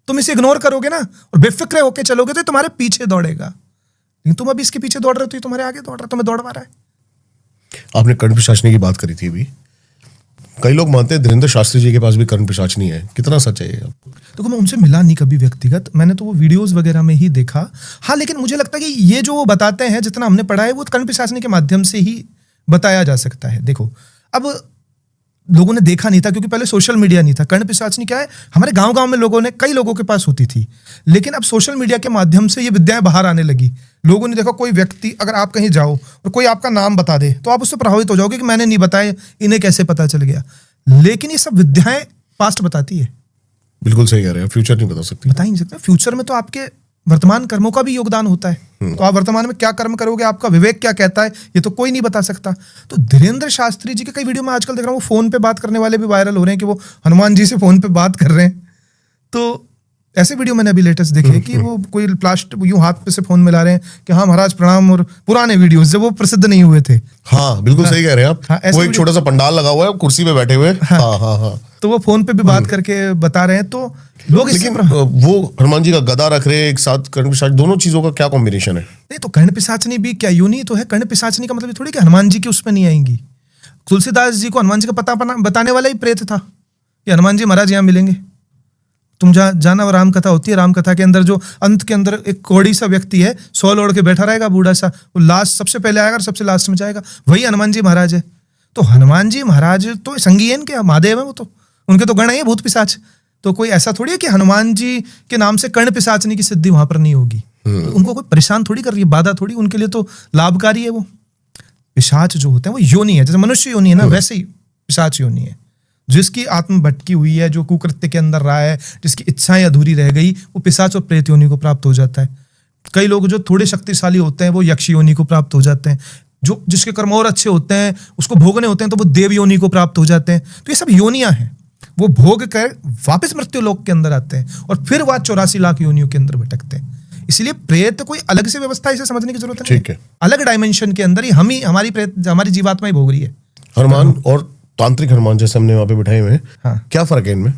तुम इसे इग्नोर करोगे ना और बेफिक्र होके चलोगे तो तुम्हारे पीछे दौड़ेगा, लेकिन तुम अभी इसके पीछे दौड़ रहे हो तो ये तुम्हारे आगे दौड़ रहा है, तुम्हें दौड़वा रहा है। आपने कर्ण पिशाचनी की बात करी थी अभी। कई लोग मानते हैं धीरेन्द्र शास्त्री जी के पास भी कर्ण पिशाचनी है, कितना सच है ये? देखो, मैं उनसे मिला नहीं कभी व्यक्तिगत, मैंने तो वो वीडियोस वगैरह में ही देखा। हाँ, लेकिन मुझे लगता है कि ये जो वो बताते हैं, जितना हमने पढ़ा है, वो कर्ण पिशाचनी के माध्यम से ही बताया जा सकता है। देखो, अब लोगों ने देखा नहीं था क्योंकि पहले सोशल मीडिया नहीं था। कर्ण पिशाचनी क्या है, हमारे गांव-गांव में लोगों ने, कई लोगों के पास होती थी, लेकिन अब सोशल मीडिया के माध्यम से ये विद्याएं बाहर आने लगी। लोगों ने देखा, कोई व्यक्ति अगर आप कहीं जाओ और कोई आपका नाम बता दे तो आप उससे प्रभावित हो जाओगे कि मैंने नहीं बताया, इन्हें कैसे पता चल गया। लेकिन ये सब विद्याएं पास्ट बताती है। बिल्कुल सही कह रहे हैं, फ्यूचर नहीं बता सकती, बता ही नहीं सकते। फ्यूचर में तो आपके वर्तमान कर्मों का भी योगदान होता है। तो आप वर्तमान में क्या कर्म करोगे, आपका विवेक क्या कहता है, ये तो कोई नहीं बता सकता। तो धीरेन्द्र शास्त्री जी के कई वीडियो में आजकल देख रहा हूँ, वो फोन पे बात करने वाले भी वायरल हो रहे हैं कि वो हनुमान जी से फोन पे बात कर रहे हैं। तो ऐसे वीडियो मैंने अभी लेटेस्ट देखे कि वो कोई प्लास्टिक यूं हाथ पे से फोन मिला रहे हैं कि हाँ महाराज प्रणाम, और पुराने वीडियोस जब वो प्रसिद्ध नहीं हुए थे। हाँ बिल्कुल सही कह रहे हैं आप। हाँ, वो एक छोटा सा पंडाल लगा हुआ है, कुर्सी पे बैठे हुए। हाँ। तो वो फोन पे भी बात करके बता रहे हैं। तो लोग, लेकिन वो हनुमान जी का गदा रख रहे हैं एक साथ, कर्ण पिशाच, दोनों चीजों का क्या कॉम्बिनेशन है? नहीं तो कर्ण पिशाचनी भी क्या योनि तो है। कर्ण पिशाचनी का मतलब थोड़ी कि हनुमान जी की उसमें नहीं आएंगी। तुलसीदास जी को हनुमान जी का पता बताने वाला ही प्रेत था कि हनुमान जी महाराज यहाँ मिलेंगे, तुम जाना। और राम कथा होती है, राम कथा के अंदर जो अंत के अंदर एक कोड़ी सा व्यक्ति है, सौल ओढ़ के बैठा रहेगा, बूढ़ा सा, वो लास्ट सबसे पहले आएगा और सबसे लास्ट में जाएगा, वही हनुमान जी महाराज है। तो हनुमान जी महाराज तो संगीयन के महादेव है, वो तो उनके तो गण है भूत पिशाच। तो कोई ऐसा थोड़ी है कि हनुमान जी के नाम से कर्ण पिशाचनी की सिद्धि वहां पर नहीं होगी। तो उनको कोई परेशान थोड़ी कर रही है, बाधा थोड़ी, उनके लिए तो लाभकारी है। वो पिशाच जो होते हैं वो योनि है, जैसे मनुष्य योनि है ना, वैसे ही पिशाच योनि है। जिसकी आत्म भटकी हुई है, जो कुकृत्य के अंदर रहा है, जिसकी इच्छाएं अधूरी रह गई, वो पिशाच और प्रेत योनि को प्राप्त हो जाता है। कई लोग जो थोड़े शक्तिशाली होते हैं वो यक्ष योनि को प्राप्त हो जाते हैं। जो जिसके कर्म और अच्छे होते हैं, उसको भोगने होते हैं, तो वो देव योनि को प्राप्त हो जाते हैं। तो ये सब योनियां हैं, वो भोग कर वापस मृत्यु लोक के अंदर आते हैं और फिर वह 84 लाख योनियों के अंदर भटकते हैं। इसलिए प्रेत कोई अलग से व्यवस्था इसे समझने की जरूरत नहीं है। अलग डायमेंशन के अंदर ही हमारी जीवात्मा ही भोग रही है। हनुमान और तांत्रिक हनुमान जैसे हमने वहां पे बिठाए हुए हैं, हाँ, क्या फर्क है इनमें?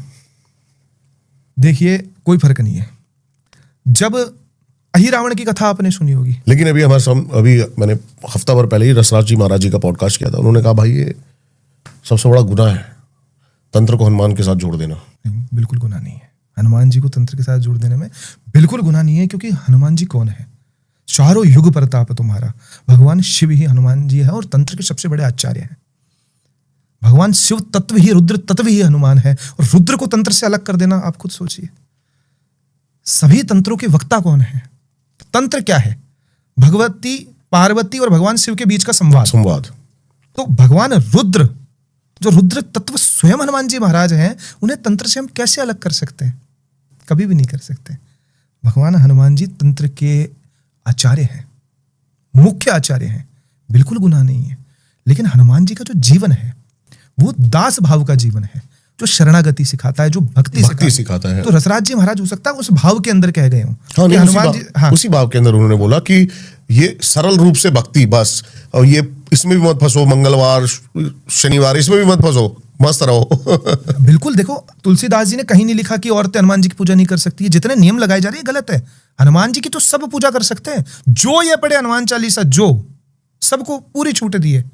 देखिए, कोई फर्क नहीं है। जब अहिरावण की कथा आपने सुनी होगी, लेकिन अभी मैंने हफ्ता भर पहले ही रसराज जी महाराज जी का पॉडकास्ट किया था। उन्होंने कहा भाई ये सबसे बड़ा गुनाह है तंत्र को हनुमान के साथ जोड़ देना। नहीं, बिल्कुल गुनाह नहीं है। हनुमान जी को तंत्र के साथ जोड़ देने में बिल्कुल गुनाह नहीं है, क्योंकि हनुमान जी कौन है? चारों युग प्रताप तुम्हारा। भगवान शिव ही हनुमान जी है और तंत्र के सबसे बड़े आचार्य हैं। भगवान शिव तत्व ही, रुद्र तत्व ही हनुमान है, और रुद्र को तंत्र से अलग कर देना, आप खुद सोचिए। सभी तंत्रों के वक्ता कौन है? तंत्र क्या है? भगवती पार्वती और भगवान शिव के बीच का संवाद। तो भगवान रुद्र, जो रुद्र तत्व स्वयं हनुमान जी महाराज हैं, उन्हें तंत्र से हम कैसे अलग कर सकते हैं? कभी भी नहीं कर सकते। भगवान हनुमान जी तंत्र के आचार्य हैं, मुख्य आचार्य हैं, बिल्कुल गुनाह नहीं है। लेकिन हनुमान जी का जो जीवन है वो दास भाव का जीवन है, जो शरणागति सिखाता है, जो भक्ति सिखाता है। तो रसराज जी महाराज हो सकता है उस भाव के अंदर कह गए हों। हाँ, हनुमान जी उसी भाव के अंदर उन्होंने बोला कि ये सरल रूप से भक्ति बस, और ये इसमें भी मत फंसो, मंगलवार शनिवार इसमें भी मत फंसो, मस्त रहो। बिल्कुल। देखो, तुलसीदास जी ने कहीं नहीं लिखा कि औरतें हनुमान जी की पूजा नहीं कर सकती है। जितने नियम लगाए जा रहे हैं गलत है। हनुमान जी की तो सब पूजा कर सकते हैं, जो ये पढ़े हनुमान चालीसा, जो सबको पूरी छूट दी है।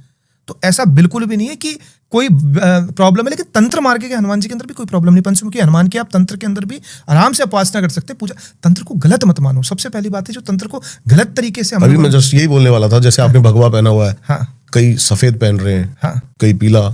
तो ऐसा बिल्कुल भी नहीं है कि कोई प्रॉब्लम है। लेकिन तंत्र मार्ग के हनुमान जी के अंदर भी कोई प्रॉब्लम नहीं। पंचमुखी हनुमान की आप तंत्र के अंदर भी आराम से उपासना कर सकते हैं, पूजा। तंत्र को गलत मत मानो। सबसे पहली बात है, जो तंत्र को गलत तरीके से, अभी मैं जस्ट यही बोलने वाला था, जैसे आपने भगवा पहना हुआ है, हाँ, कई सफेद पहन रहे हैं, हाँ, कई पीला,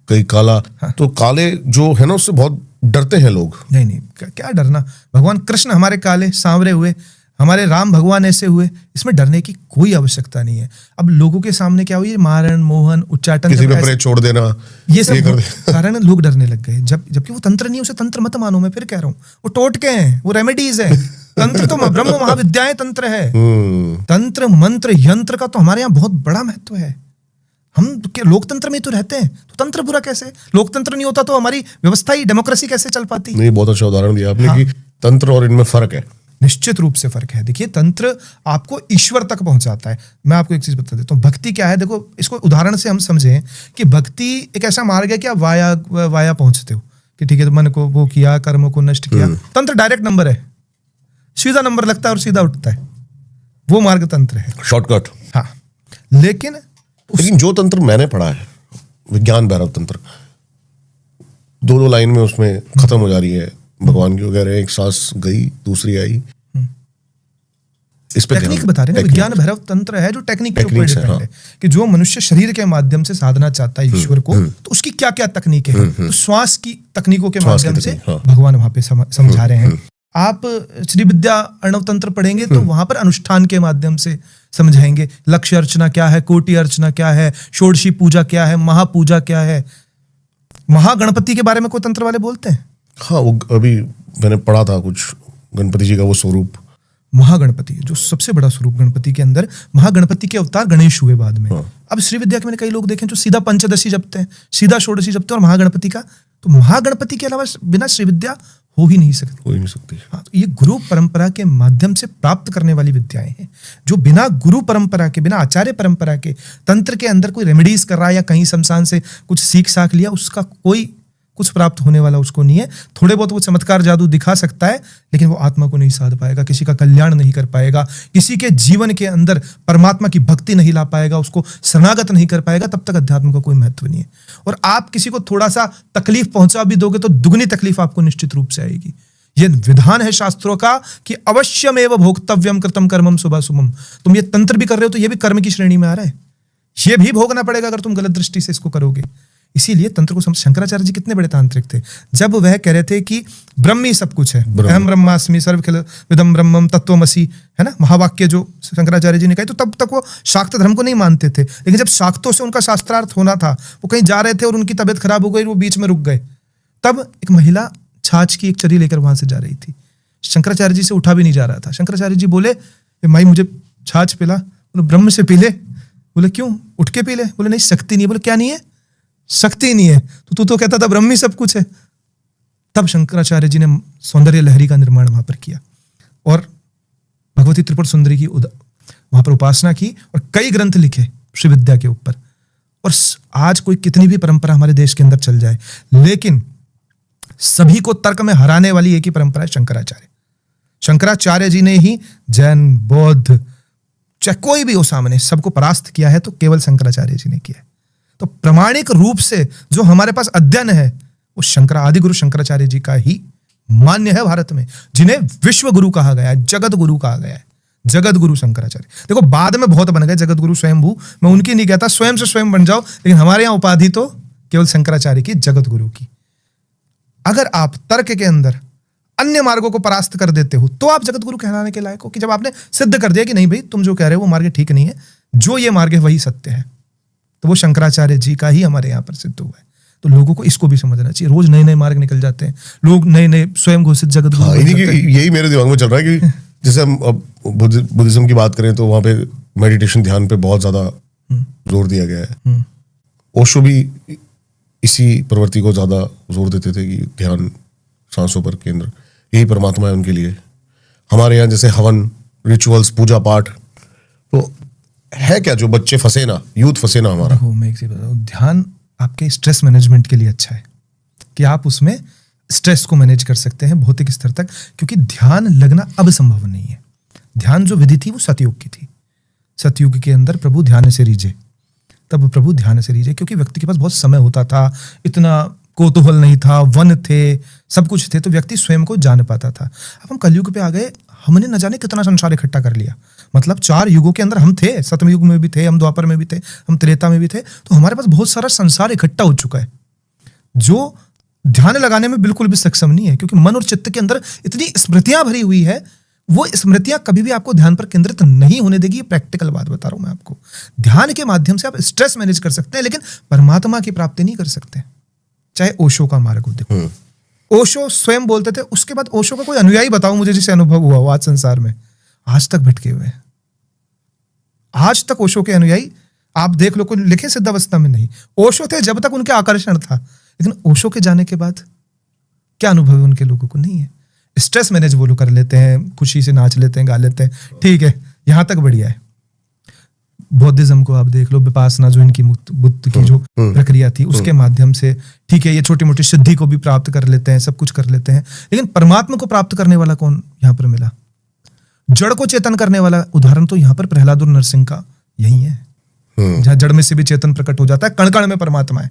कई काला, हाँ। तो काले जो है ना, उससे बहुत डरते हैं लोग। नहीं, क्या डरना। भगवान कृष्ण हमारे काले सांवरे हुए, हमारे राम भगवान ऐसे हुए, इसमें डरने की कोई आवश्यकता नहीं है। अब लोगों के सामने क्या हुई, मारण मोहन उच्चाटन, किसी पे प्रेत छोड़ देना, ये सब कारण लोग डरने लग गए। जबकि वो तंत्र नहीं है, उसे तंत्र मत मानो, मैं फिर कह रहा हूँ, वो टोटके हैं, वो रेमेडीज है। तंत्र तो ब्रह्म महाविद्याएं तंत्र है। तंत्र मंत्र यंत्र का तो हमारे यहाँ बहुत बड़ा महत्व है। हम लोकतंत्र में तो रहते हैं, तो तंत्र बुरा कैसे? लोकतंत्र नहीं होता तो हमारी व्यवस्था ही, डेमोक्रेसी कैसे चल पाती? नहीं, बहुत अच्छा उदाहरण दिया आपने कि तंत्र और इनमें फर्क है। निश्चित रूप से फर्क है। देखिए, तंत्र आपको ईश्वर तक पहुंचाता है। मैं आपको एक चीज बता देता हूँ, भक्ति क्या है। देखो, इसको उदाहरण से हम समझें कि भक्ति एक ऐसा मार्ग है कि आप वाया पहुंचते हो कि ठीक है, तो मन को वो किया, कर्म को नष्ट किया। तंत्र डायरेक्ट नंबर है, सीधा नंबर लगता है और सीधा उठता है, वो मार्ग तंत्र है, शॉर्टकट। हाँ, लेकिन जो तंत्र मैंने पढ़ा है, विज्ञान भैरव तंत्र, 2 लाइन में उसमें खत्म हो जा रही है। भगवान क्यों कह रहे हैं, एक सांस गई दूसरी आई। इस पे टेक्निक बता रहे हैं, विज्ञान भैरव तंत्र है जो टेक्निक के ऊपर डिपेंड है कि जो मनुष्य शरीर के माध्यम से साधना चाहता है ईश्वर को, तो उसकी क्या क्या तकनीकें हैं। तो श्वास की तकनीकों के माध्यम से भगवान वहां पे समझा रहे हैं। आप श्री विद्या अर्णव तंत्र पढ़ेंगे तो वहां पर अनुष्ठान के माध्यम से समझाएंगे, लक्ष्य अर्चना क्या है, कोटि अर्चना क्या है, षोडशी पूजा क्या है, महापूजा क्या है। महागणपति के बारे में कोई तंत्र वाले बोलते हैं? हाँ, वो अभी मैंने पढ़ा था कुछ, गणपति जी का वो स्वरूप, महागणपति जो सबसे बड़ा स्वरूप गणपति के अंदर, महागणपति के अवतार गणेश हुए बाद में। अब श्री विद्या के मैंने कई लोग देखे जो सीधा पंचदशी जपते हैं, सीधा षोडशी जपते हैं, और महागणपति का, तो महागणपति के अलावा बिना श्री विद्या हो ही नहीं सकती। हाँ, तो ये गुरु परंपरा के माध्यम से प्राप्त करने वाली विद्याएं हैं, जो बिना गुरु परंपरा के, बिना आचार्य परंपरा के तंत्र के अंदर कोई रेमेडीज कर रहा है या कहीं शमशान से कुछ सीख साख लिया, उसका कोई कुछ प्राप्त होने वाला उसको नहीं है। थोड़े बहुत वो चमत्कार जादू दिखा सकता है, लेकिन वो आत्मा को नहीं साध पाएगा, किसी का कल्याण नहीं कर पाएगा, किसी के जीवन के अंदर परमात्मा की भक्ति नहीं ला पाएगा, उसको शरणागत नहीं कर पाएगा, तब तक अध्यात्म का कोई महत्व नहीं है। और आप किसी को थोड़ा सा तकलीफ पहुंचा भी दोगे तो दुगनी तकलीफ आपको निश्चित रूप से आएगी। ये विधान है शास्त्रों का कि अवश्यमेव भोक्तव्यम कृतम कर्मम शुभाशुभम। तुम ये तंत्र भी कर रहे हो तो ये भी कर्म की श्रेणी में आ रहा है, ये भी भोगना पड़ेगा अगर तुम गलत दृष्टि से इसको करोगे। इसीलिए तंत्र को शंकराचार्य जी कितने बड़े तांत्रिक थे, जब वह कह रहे थे कि ब्रह्म ही सब कुछ है, अहम ब्रह्मास्मि सर्वखिलविदं ब्रह्मम तत्त्वमसि, है ना, महावाक्य जो शंकराचार्य जी ने कहे, तो तब तक वो शाक्त धर्म को नहीं मानते थे। लेकिन जब शाक्तों से उनका शास्त्रार्थ होना था, वो कहीं जा रहे थे और उनकी तबीयत खराब हो गई, वो बीच में रुक गए, तब एक महिला छाछ की एक चरी लेकर वहां से जा रही थी, शंकराचार्य जी से उठा भी नहीं जा रहा था। शंकराचार्य जी बोले, माई मुझे छाछ पिला। बोले ब्रह्म से पी ले। बोले क्यों, उठ के पी ले। बोले नहीं, शक्ति नहीं है। बोले क्या नहीं है? शक्ति नहीं है। तो तू तो कहता था ब्रह्म ही सब कुछ है। तब शंकराचार्य जी ने सौंदर्य लहरी का निर्माण वहां पर किया और भगवती त्रिपुर सुंदरी की वहां पर उपासना की और कई ग्रंथ लिखे श्री विद्या के ऊपर। और आज कोई कितनी भी परंपरा हमारे देश के अंदर चल जाए, लेकिन सभी को तर्क में हराने वाली एक ही परंपरा है शंकराचार्य। शंकराचार्य जी ने ही जैन, बौद्ध, चाहे कोई भी हो सामने, सबको परास्त किया है तो केवल शंकराचार्य जी ने किया है। तो प्रामाणिक रूप से जो हमारे पास अध्ययन है वो आदि गुरु शंकराचार्य जी का ही मान्य है भारत में, जिन्हें विश्व गुरु कहा गया है, जगत गुरु कहा गया है, जगत गुरु शंकराचार्य। देखो बाद में बहुत बन गए जगत गुरु स्वयंभू, मैं उनकी नहीं कहता, स्वयं से स्वयं बन जाओ, लेकिन हमारे यहाँ उपाधि तो केवल शंकराचार्य की, जगत गुरु की। अगर आप तर्क के अंदर अन्य मार्गों को परास्त कर देते हो तो आप जगत गुरु कहलाने के लायक हो, कि जब आपने सिद्ध कर दिया कि नहीं भाई तुम जो कह रहे हो वो मार्ग ठीक नहीं है, जो ये मार्ग है वही सत्य है, तो वो शंकराचार्य जी का ही हमारे यहाँ पर सिद्ध हुआ है। तो लोगों को इसको भी समझना चाहिए। रोज नए नए मार्ग निकल जाते हैं, लोग नए नए स्वयं घोषित जगत गुरु। यही मेरे दिमाग में चल रहा है कि जैसे हम अब बुद्धिज्म की बात करें तो वहां पे मेडिटेशन, ध्यान पे बहुत ज्यादा जोर दिया गया है। ओशो भी इसी प्रवृत्ति को ज्यादा जोर देते थे कि ध्यान, सांसों पर केंद्र, यही परमात्मा है उनके लिए। हमारे यहाँ जैसे हवन, रिचुअल्स, पूजा पाठ, तो है क्या जो बच्चे फंसे ना, यूथ फंसे ना हमारा। मैं एक चीज बताऊं, ध्यान आपके स्ट्रेस मैनेजमेंट के लिए अच्छा है कि आप उसमें स्ट्रेस को मैनेज कर सकते हैं भौतिक स्तर तक, क्योंकि ध्यान लगना अब संभव नहीं है। ध्यान जो विधि थी वो सतयुग की थी। सतयुग के अंदर प्रभु ध्यान से रीझे, तब प्रभु ध्यान से रीझे, क्योंकि व्यक्ति के पास बहुत समय होता था, इतना कोतूहल नहीं था, वन थे, सब कुछ थे, तो व्यक्ति स्वयं को जान पाता था। अब हम कलयुग पे आ गए, हमने न जाने कितना संसार इकट्ठा कर लिया। मतलब 4 युगों के अंदर हम थे, सतयुग में भी थे, हम द्वापर में भी थे, हम त्रेता में भी थे, तो हमारे पास बहुत सारा संसार इकट्ठा हो चुका है जो ध्यान लगाने में बिल्कुल भी सक्षम नहीं है, क्योंकि मन और चित्त के अंदर इतनी स्मृतियां भरी हुई है, वो स्मृतियां कभी भी आपको ध्यान पर केंद्रित नहीं होने देगी। ये प्रैक्टिकल बात बता रहा हूं मैं आपको। ध्यान के माध्यम से आप स्ट्रेस मैनेज कर सकते हैं, लेकिन परमात्मा की प्राप्ति नहीं कर सकते। चाहे ओशो का मार्ग हो, देखो ओशो स्वयं बोलते थे, उसके बाद ओशो का कोई अनुयायी बताओ मुझे जिसे अनुभव हुआ हो आज संसार में, आज तक भटके हुए हैं। आज तक ओशो के अनुयायी आप देख लो, कोई लिखे सिद्धावस्था में नहीं। ओशो थे जब तक उनके आकर्षण था, लेकिन ओशो के जाने के बाद क्या अनुभव है उनके लोगों को? नहीं है। स्ट्रेस मैनेज वो लोग कर लेते हैं, खुशी से नाच लेते हैं, गा लेते हैं, ठीक है, यहां तक बढ़िया है। बौद्धिज्म को आप देख लो, विपासना जो इनकी बुद्ध की जो प्रक्रिया थी, उसके माध्यम से ठीक है, ये छोटी मोटी सिद्धि को भी प्राप्त कर लेते हैं, सब कुछ कर लेते हैं, लेकिन परमात्मा को प्राप्त करने वाला कौन यहाँ पर मिला? जड़ को चेतन करने वाला उदाहरण तो यहाँ पर प्रहलाद और नरसिंह का यही है, जहां जड़ में से भी चेतन प्रकट हो जाता है, कण कण में परमात्मा है।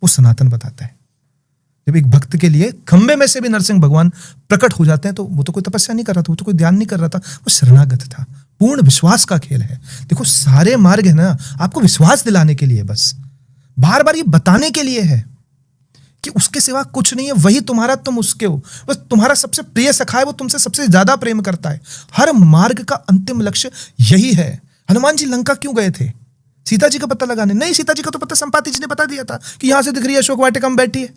वो सनातन बताता है। जब एक भक्त के लिए खंबे में से भी नरसिंह भगवान प्रकट हो जाते हैं, तो वो तो कोई तपस्या नहीं कर रहा था, वो तो कोई ध्यान नहीं कर रहा था, वो शरणागत था। पूर्ण विश्वास का खेल है। देखो सारे मार्ग है ना आपको विश्वास दिलाने के लिए, बस बार बार ये बताने के लिए है कि उसके सिवा कुछ नहीं है, वही तुम्हारा, तुम उसके हो। बस तुम्हारा सबसे प्रिय सखा है, वो तुमसे सबसे ज्यादा प्रेम करता है। हर मार्ग का अंतिम लक्ष्य यही है। हनुमान जी लंका क्यों गए थे? सीता जी का पता लगाने? नहीं, सीता जी का तो पता संपाति जी ने बता दिया था कि यहां से दिख रही है अशोक वाटिका में बैठी है,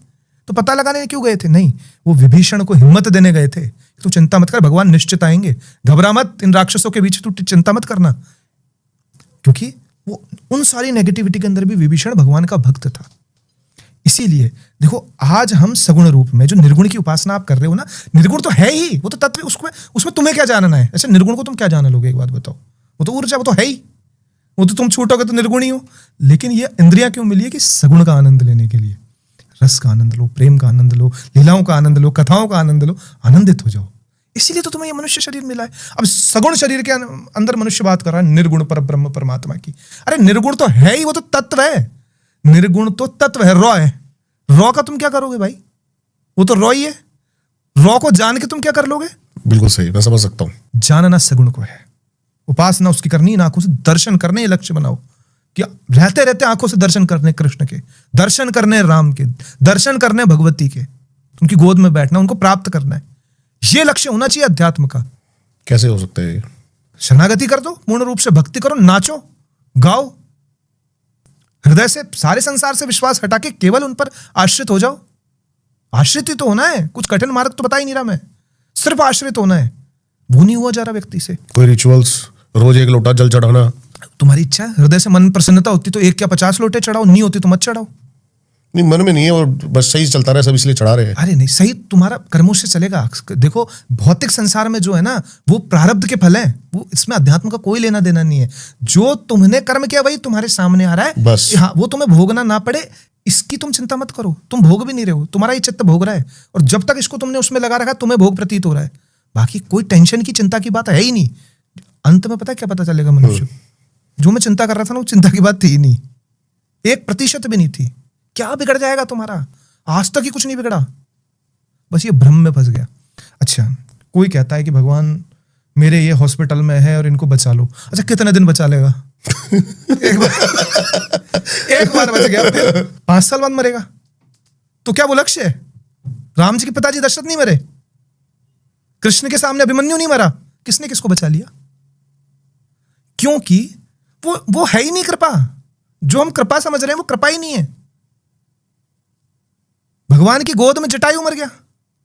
तो पता लगाने क्यों गए थे? नहीं, वो विभीषण को हिम्मत देने गए थे, तू चिंता मत कर, भगवान निश्चित आएंगे, घबरा मत, इन राक्षसों के बीच तू चिंता मत करना। क्योंकि वो उन सारी नेगेटिविटी के अंदर भी विभीषण भगवान का भक्त था। इसीलिए देखो आज हम सगुण रूप में जो निर्गुण की उपासना आप कर रहे हो ना, निर्गुण तो है ही, वो तो तत्व, उसमें तुम्हें क्या जानना है? अच्छा निर्गुण को तुम क्या जान लोगे? एक बात बताओ, वो तो ऊर्जा, वो तो है ही, वो तो तुम छूटोगे तो निर्गुण ही हो। लेकिन ये इंद्रियां क्यों मिली है? कि सगुण का आनंद लेने के लिए। रस का आनंद लो, प्रेम का आनंद लो, लीलाओं का आनंद लो, कथाओं का आनंद लो, आनंदित हो जाओ। इसीलिए तो तुम्हें ये मनुष्य शरीर मिला है। अब सगुण शरीर के अंदर मनुष्य बात कर रहा है निर्गुण पर ब्रह्म परमात्मा की। अरे निर्गुण तो है ही, वो तो तत्व है। निर्गुण तो तत्व है, रॉ है। रॉ का तुम क्या करोगे भाई? वो तो रॉ ही है। रॉ को जान के तुम क्या कर लोगे? बिल्कुल सही, मैं समझ सकता हूं। जानना सगुण को है, उपासना उसकी करनी, आंखों से दर्शन करने, ये लक्ष्य बनाओ कि रहते रहते आंखों से दर्शन करने कृष्ण के, दर्शन करने राम के, दर्शन करने भगवती के, उनकी गोद में बैठना, उनको प्राप्त करना है। ये लक्ष्य होना चाहिए अध्यात्म का। कैसे हो सकता है? शरणागति कर दो, पूर्ण रूप से भक्ति करो, नाचो, गाओ, हृदय से सारे संसार से विश्वास हटा के केवल उन पर आश्रित हो जाओ। आश्रित ही तो होना है, कुछ कठिन मार्ग तो बता ही नहीं रहा मैं, सिर्फ आश्रित होना है। वो नहीं हुआ जा रहा व्यक्ति से। कोई रिचुअल्स, रोज 1 लोटा जल चढ़ाना, तुम्हारी इच्छा है, हृदय से मन प्रसन्नता होती तो 1 या 50 लोटे चढ़ाओ, नहीं होती तो मत चढ़ाओ। नहीं मन में नहीं है, और बस सही चलता रहा, सब इसलिए चढ़ा रहे हैं। अरे नहीं, सही तुम्हारा कर्मों से चलेगा। देखो भौतिक संसार में जो है ना, वो प्रारब्ध के फल हैं, वो इसमें अध्यात्म का कोई लेना देना नहीं है। जो तुमने कर्म किया वही तुम्हारे सामने आ रहा है, बस। हाँ, वो तुम्हें भोगना ना पड़े इसकी तुम चिंता मत करो। तुम भोग भी नहीं रहे हो, तुम्हारा ये चित्त भोग रहा है, और जब तक इसको तुमने उसमें लगा रखा तुम्हें भोग प्रतीत हो रहा है। बाकी कोई टेंशन की, चिंता की बात है ही नहीं। अंत में पता क्या पता चलेगा मनुष्य, जो मैं चिंता कर रहा था ना, वो चिंता की बात थी ही नहीं, 1% भी नहीं थी। क्या बिगड़ जाएगा तुम्हारा? आज तक ही कुछ नहीं बिगड़ा, बस ये भ्रम में फंस गया। अच्छा, कोई कहता है कि भगवान मेरे ये हॉस्पिटल में है और इनको बचा लो। अच्छा कितने दिन बचा लेगा? एक बार बच गया, फिर 5 साल बाद मरेगा, तो क्या वो लक्ष्य है? राम जी के पिताजी दशरथ नहीं मरे, कृष्ण के सामने अभिमन्यु नहीं मरा, किसने किसको बचा लिया? क्योंकि वो है ही नहीं कृपा। जो हम कृपा समझ रहे हैं वो कृपा ही नहीं है। भगवान की गोद में जटायु मर गया,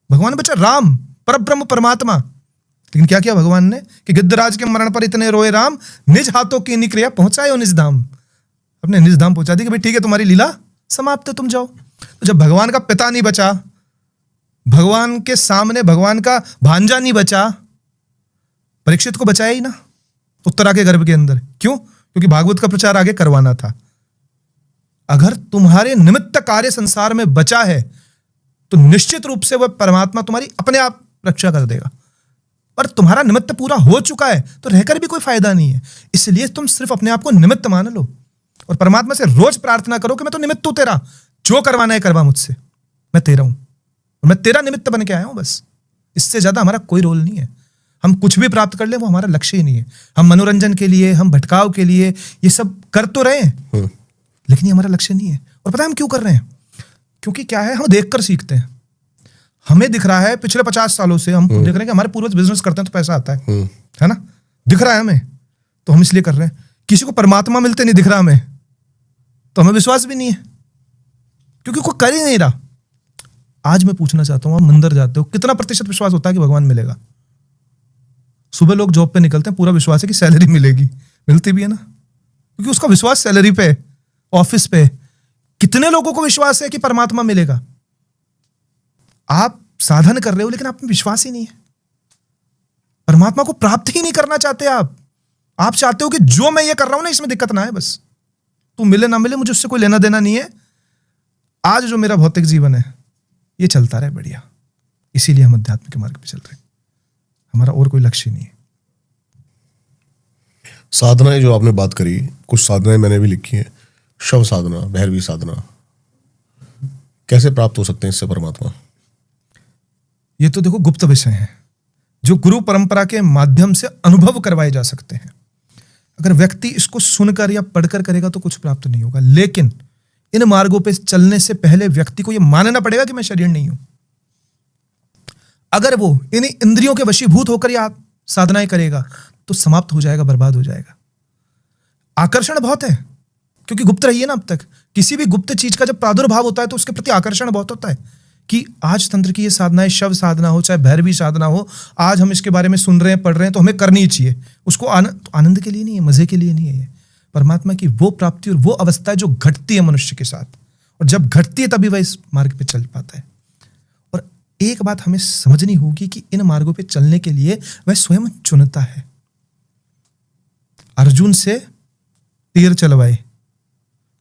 भगवान बचा राम परब्रह्म परमात्मा। लेकिन क्या किया भगवान ने कि गिद्धराज के मरण पर इतने रोए राम, निज हाथों की निक्रिया पहुंचाए निज धाम। अपने निज धाम पहुंचा दी कि भाई ठीक है तुम्हारी लीला समाप्त है, तुम जाओ। तो जब भगवान का पिता नहीं बचा, भगवान के सामने भगवान का भांजा नहीं बचा, परीक्षित को बचाया ही ना उत्तरा के गर्भ के अंदर। क्यों? क्योंकि भागवत का प्रचार आगे करवाना था। अगर तुम्हारे निमित्त कार्य संसार में बचा है तो निश्चित रूप से वह परमात्मा तुम्हारी अपने आप रक्षा कर देगा। पर तुम्हारा निमित्त पूरा हो चुका है तो रहकर भी कोई फायदा नहीं है। इसलिए तुम सिर्फ अपने आप को निमित्त मान लो और परमात्मा से रोज प्रार्थना करो कि मैं तो निमित्त हूं तेरा, जो करवाना है करवा मुझसे, मैं तेरा हूं और मैं तेरा निमित्त बन के आया हूं। बस इससे ज्यादा हमारा कोई रोल नहीं है। हम कुछ भी प्राप्त कर ले वो हमारा लक्ष्य ही नहीं है। हम मनोरंजन के लिए, हम भटकाव के लिए ये सब कर तो रहे हैं, लेकिन ये हमारा लक्ष्य नहीं है। और पता है हम क्यों कर रहे हैं? क्योंकि क्या है, हम देखकर सीखते हैं। हमें दिख रहा है पिछले 50 सालों से हम देख रहे हैं कि हमारे पूर्वज बिजनेस करते हैं तो पैसा आता है ना, दिख रहा है हमें, तो हम इसलिए कर रहे हैं। किसी को परमात्मा मिलते नहीं दिख रहा हमें, तो हमें विश्वास भी नहीं है, क्योंकि कोई कर ही नहीं रहा। आज मैं पूछना चाहता हूं, आप मंदिर जाते हो, कितना प्रतिशत विश्वास होता है कि भगवान मिलेगा? सुबह लोग जॉब पे निकलते हैं, पूरा विश्वास है कि सैलरी मिलेगी, मिलती भी है ना, क्योंकि उसका विश्वास सैलरी पे, ऑफिस पे। कितने लोगों को विश्वास है कि परमात्मा मिलेगा? आप साधन कर रहे हो लेकिन आप में विश्वास ही नहीं है, परमात्मा को प्राप्त ही नहीं करना चाहते आप चाहते हो कि जो मैं ये कर रहा हूं ना इसमें दिक्कत ना है, बस तू मिले ना मिले मुझे उससे कोई लेना देना नहीं है, आज जो मेरा भौतिक जीवन है ये चलता रहे बढ़िया। इसीलिए हम अध्यात्म के मार्ग पे चल रहे हैं, हमारा और कोई लक्ष्य नहीं है। साधनाएं जो आपने बात करी, कुछ साधनाएं मैंने भी लिखी हैं, शव साधना, भैरवी साधना, कैसे प्राप्त हो सकते हैं इससे परमात्मा? ये तो देखो गुप्त विषय हैं जो गुरु परंपरा के माध्यम से अनुभव करवाए जा सकते हैं। अगर व्यक्ति इसको सुनकर या पढ़कर करेगा तो कुछ प्राप्त नहीं होगा, लेकिन इन मार्गों पे चलने से पहले व्यक्ति को यह मानना पड़ेगा कि मैं शरीर नहीं हूं। अगर वो इन इंद्रियों के वशीभूत होकर या साधनाएं करेगा तो समाप्त हो जाएगा, बर्बाद हो जाएगा। आकर्षण बहुत है, क्योंकि गुप्त रही है ना अब तक। किसी भी गुप्त चीज का जब प्रादुर्भाव होता है तो उसके प्रति आकर्षण बहुत होता है कि आज तंत्र की ये साधनाएं, शव साधना हो चाहे भैरवी साधना हो, आज हम इसके बारे में सुन रहे हैं, पढ़ रहे हैं, तो हमें करनी ही चाहिए। उसको आनंद के लिए नहीं है, मजे के लिए नहीं है। ये परमात्मा की वो प्राप्ति और वो अवस्था है जो घटती है मनुष्य के साथ, और जब घटती है तभी वह इस मार्ग पे चल पाता है। और एक बात हमें समझनी होगी कि इन मार्गों पे चलने के लिए वह स्वयं चुनता है। अर्जुन से तीर चलवाए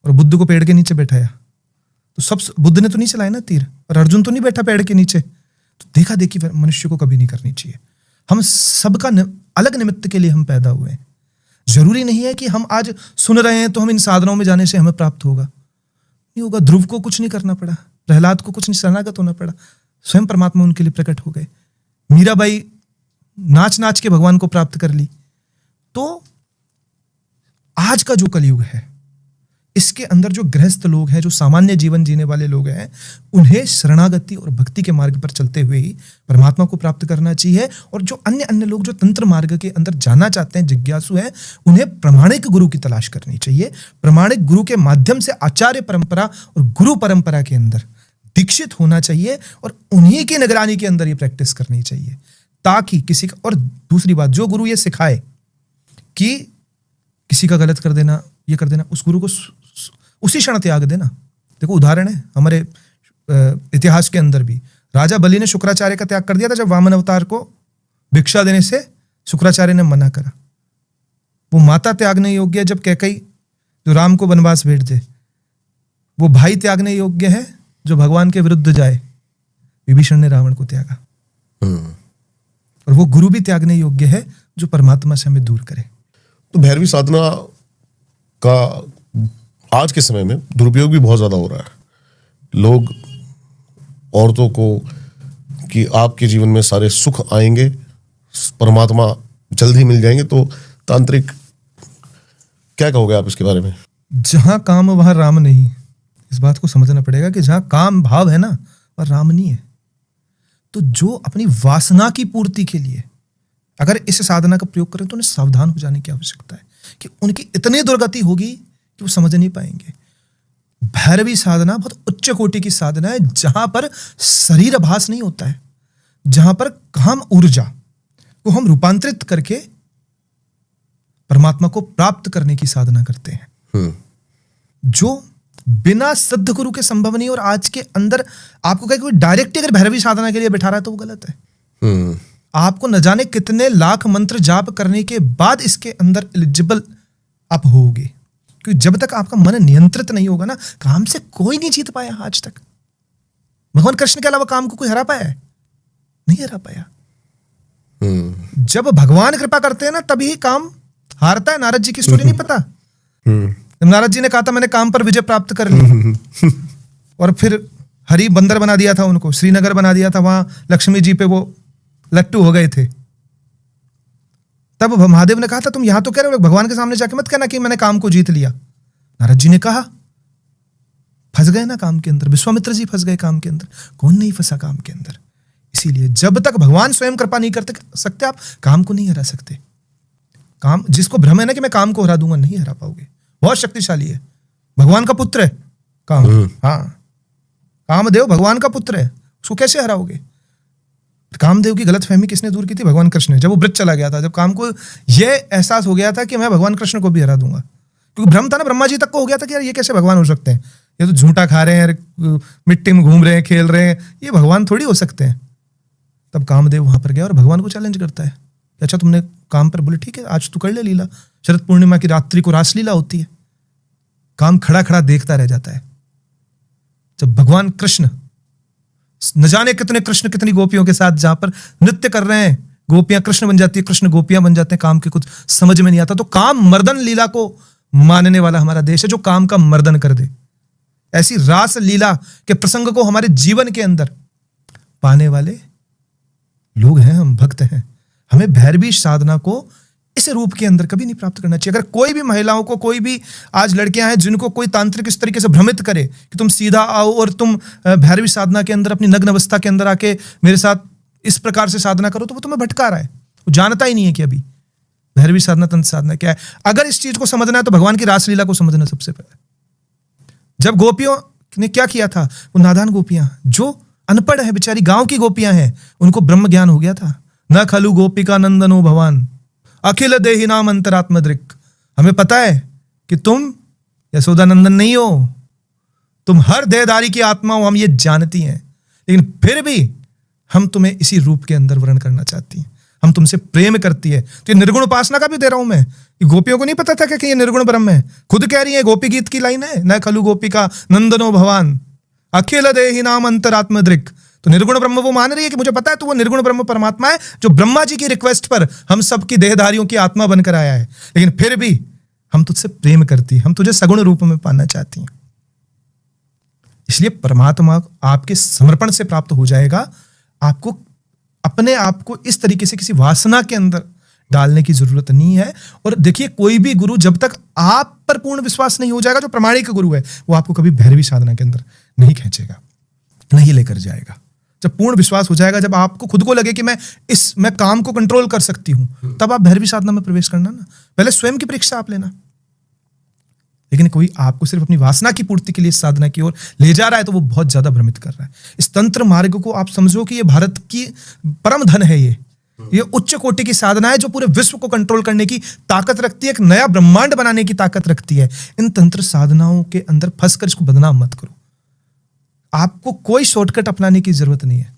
और बुद्ध को पेड़ के नीचे बैठाया, तो सब बुद्ध ने तो नहीं चलाया ना तीर, और अर्जुन तो नहीं बैठा पेड़ के नीचे। तो देखा देखी मनुष्य को कभी नहीं करनी चाहिए। हम सबका अलग निमित्त के लिए हम पैदा हुए हैं। जरूरी नहीं है कि हम आज सुन रहे हैं तो हम इन साधनाओं में जाने से हमें प्राप्त होगा, नहीं होगा। ध्रुव को कुछ नहीं करना पड़ा, प्रहलाद को कुछ नहीं शरणागत होना पड़ा, स्वयं परमात्मा उनके लिए प्रकट हो गए। मीराबाई नाच नाच के भगवान को प्राप्त कर ली। तो आज का जो कलयुग है इसके अंदर जो गृहस्थ लोग हैं, जो सामान्य जीवन जीने वाले लोग हैं, उन्हें शरणागति और भक्ति के मार्ग पर चलते हुए ही परमात्मा को प्राप्त करना चाहिए। और जो अन्य लोग जो तंत्र मार्ग के अंदर जाना चाहते हैं, जिज्ञासु हैं, उन्हें प्रामाणिक गुरु की तलाश करनी चाहिए। प्रामाणिक गुरु के माध्यम से आचार्य परंपरा और गुरु परंपरा के अंदर दीक्षित होना चाहिए और उन्हीं की निगरानी के अंदर ये प्रैक्टिस करनी चाहिए, ताकि किसी का। और दूसरी बात, जो गुरु ये सिखाए कि किसी का गलत कर देना, ये कर देना, उस गुरु को उसी क्षण त्याग देना। देखो उदाहरण है हमारे इतिहास के अंदर भी, राजा बलि ने शुक्राचार्य का त्याग कर दिया था जब वामन अवतार को भिक्षा देने से शुक्राचार्य ने मना करा। वो माता त्यागने योग्य है जब कैकई जो राम को वनवास भेज दे, वो भाई त्यागने योग्य है जो भगवान के विरुद्ध जाए। विभीषण ने रावण को त्यागा, और वो गुरु भी त्यागने योग्य है जो परमात्मा से हमें दूर करे। तो भैरवी साधना का आज के समय में दुरुपयोग भी बहुत ज्यादा हो रहा है। लोग औरतों को कि आपके जीवन में सारे सुख आएंगे, परमात्मा जल्द ही मिल जाएंगे, तो तांत्रिक क्या कहोगे आप इसके बारे में? जहां काम वहां राम नहीं, इस बात को समझना पड़ेगा कि जहां काम भाव है ना वह राम नहीं है। तो जो अपनी वासना की पूर्ति के लिए अगर इस साधना का प्रयोग करें तो उन्हें सावधान हो जाने की आवश्यकता है कि उनकी इतनी दुर्गति होगी कि वो समझ नहीं पाएंगे। भैरवी साधना बहुत उच्च कोटि की साधना है, जहां पर शरीर आभास नहीं होता है, जहां पर काम ऊर्जा को हम रूपांतरित करके परमात्मा को प्राप्त करने की साधना करते हैं, जो बिना सिद्ध गुरु के संभव नहीं। और आज के अंदर आपको कहीं कोई डायरेक्ट अगर भैरवी साधना के लिए बैठा रहा है तो वो गलत है। आपको न जाने कितने लाख मंत्र जाप करने के बाद इसके अंदर एलिजिबल आप होगे, क्योंकि जब तक आपका मन नियंत्रित नहीं होगा ना, काम से कोई नहीं जीत पाया आज तक। भगवान कृष्ण के अलावा काम को कोई हरा पाया है? नहीं हरा पाया। जब भगवान कृपा करते हैं ना तभी काम हारता है। नारद जी की स्टोरी नहीं पता? नारद जी ने कहा था मैंने काम पर विजय प्राप्त कर ली, और फिर हरि बंदर बना दिया था उनको, श्रीनगर बना दिया था, वहां लक्ष्मी जी पे वो लट्टू हो गए थे। तब महादेव ने कहा था तुम यहां तो कह रहे हो, भगवान के सामने जाके मत कहना कि मैंने काम को जीत लिया। नारद जी ने कहा, फंस गए ना काम के अंदर। विश्वामित्र जी फंस गए काम के अंदर, कौन नहीं फंसा काम के अंदर? इसीलिए जब तक भगवान स्वयं कृपा नहीं करते सकते, आप काम को नहीं हरा सकते। काम, जिसको भ्रम है ना कि मैं काम को हरा दूंगा, नहीं हरा पाओगे। बहुत शक्तिशाली है, भगवान का पुत्र है काम। हाँ, कामदेव भगवान का पुत्र है, उसको कैसे हराओगे? कामदेव की गलतफहमी किसने दूर की थी? भगवान कृष्ण ने। जब वो ब्रज चला गया था, जब काम को यह एहसास हो गया था कि मैं भगवान कृष्ण को भी हरा दूंगा, क्योंकि भ्रम था ना, ब्रह्मा जी तक को हो गया था कि यार ये कैसे भगवान हो सकते हैं, ये तो झूठा खा रहे हैं, मिट्टी में घूम रहे हैं, खेल रहे हैं, ये भगवान थोड़ी हो सकते हैं। तब कामदेव वहां पर गया और भगवान को चैलेंज करता है, अच्छा तुमने काम पर, बोले ठीक है आज तू कर ले लीला। शरद पूर्णिमा की रात्रि को रासलीला होती है। काम खड़ा खड़ा देखता रह जाता है। जब भगवान कृष्ण न जाने कितने कृष्ण कितनी गोपियों के साथ जहां पर नृत्य कर रहे हैं, गोपियां कृष्ण बन जाती है, कृष्ण गोपियां बन जाते हैं, काम के कुछ समझ में नहीं आता। तो काम मर्दन लीला को मानने वाला हमारा देश है, जो काम का मर्दन कर दे। ऐसी रास लीला के प्रसंग को हमारे जीवन के अंदर पाने वाले लोग हैं, हम भक्त हैं। हमें भैरवी साधना को इस रूप के अंदर कभी नहीं प्राप्त करना चाहिए। अगर कोई भी महिलाओं को, कोई भी आज लड़कियां हैं जिनको कोई तांत्रिक इस तरीके से भ्रमित करे कि तुम सीधा आओ और तुम भैरवी साधना के अंदर अपनी नग्न अवस्था के अंदर आके मेरे साथ इस प्रकार से साधना करो, तो वो तुम्हें भटका रहा है। वो जानता ही नहीं है कि अभी भैरवी साधना, तंत्र साधना क्या है। अगर इस चीज को समझना है तो भगवान की रासलीला को समझना सबसे पहले। जब गोपियों ने क्या किया था, वो नादान गोपियां जो अनपढ़ है, बेचारी गांव की गोपियां हैं, उनको ब्रह्म ज्ञान हो गया था। न खलु गोपिका नंदनो भवान अखिल देहि नाम अंतरात्म दृक्। हमें पता है कि तुम यशोदा नंदन नहीं हो, तुम हर देहधारी की आत्मा हो, हम ये जानती हैं, लेकिन फिर भी हम तुम्हें इसी रूप के अंदर वर्ण करना चाहती हैं, हम तुमसे प्रेम करती है। तो ये निर्गुण उपासना का भी दे रहा हूं मैं। गोपियों को नहीं पता था कि ये निर्गुण ब्रह्म है, खुद कह रही है, गोपी गीत की लाइन है, न खलु गोपिका नंदनो भवान अखिल देहि नाम अंतरात्म दृक्। तो निर्गुण ब्रह्म वो मान रही है कि मुझे पता है तो वो निर्गुण ब्रह्म परमात्मा है, जो ब्रह्मा जी की रिक्वेस्ट पर हम सबकी देहधारियों की आत्मा बनकर आया है, लेकिन फिर भी हम तुझसे प्रेम करती, हम तुझे सगुण रूप में पाना चाहती हैं। इसलिए परमात्मा आपके समर्पण से प्राप्त हो जाएगा। आपको अपने आप को इस तरीके से किसी वासना के अंदर डालने की जरूरत नहीं है। और देखिए, कोई भी गुरु जब तक आप पर पूर्ण विश्वास नहीं हो जाएगा, जो प्रमाणिक गुरु है, वो आपको कभी भैरवी साधना के अंदर नहीं खींचेगा, नहीं लेकर जाएगा। जब पूर्ण विश्वास हो जाएगा, जब आपको खुद को लगे कि मैं काम को कंट्रोल कर सकती हूं, तब आप भैरवी साधना में प्रवेश करना ना। पहले स्वयं की परीक्षा आप लेना। लेकिन कोई आपको सिर्फ अपनी वासना की पूर्ति के लिए साधना की ओर ले जा रहा है, तो वो बहुत ज्यादा भ्रमित कर रहा है। इस तंत्र मार्ग को आप समझो कि ये भारत की परम धन है। ये उच्च कोटि की साधना है, जो पूरे विश्व को कंट्रोल करने की ताकत रखती है, एक नया ब्रह्मांड बनाने की ताकत रखती है। इन तंत्र साधनाओं के अंदर फंसकर इसको बदनाम मत करो। आपको कोई शॉर्टकट अपनाने की जरूरत नहीं है।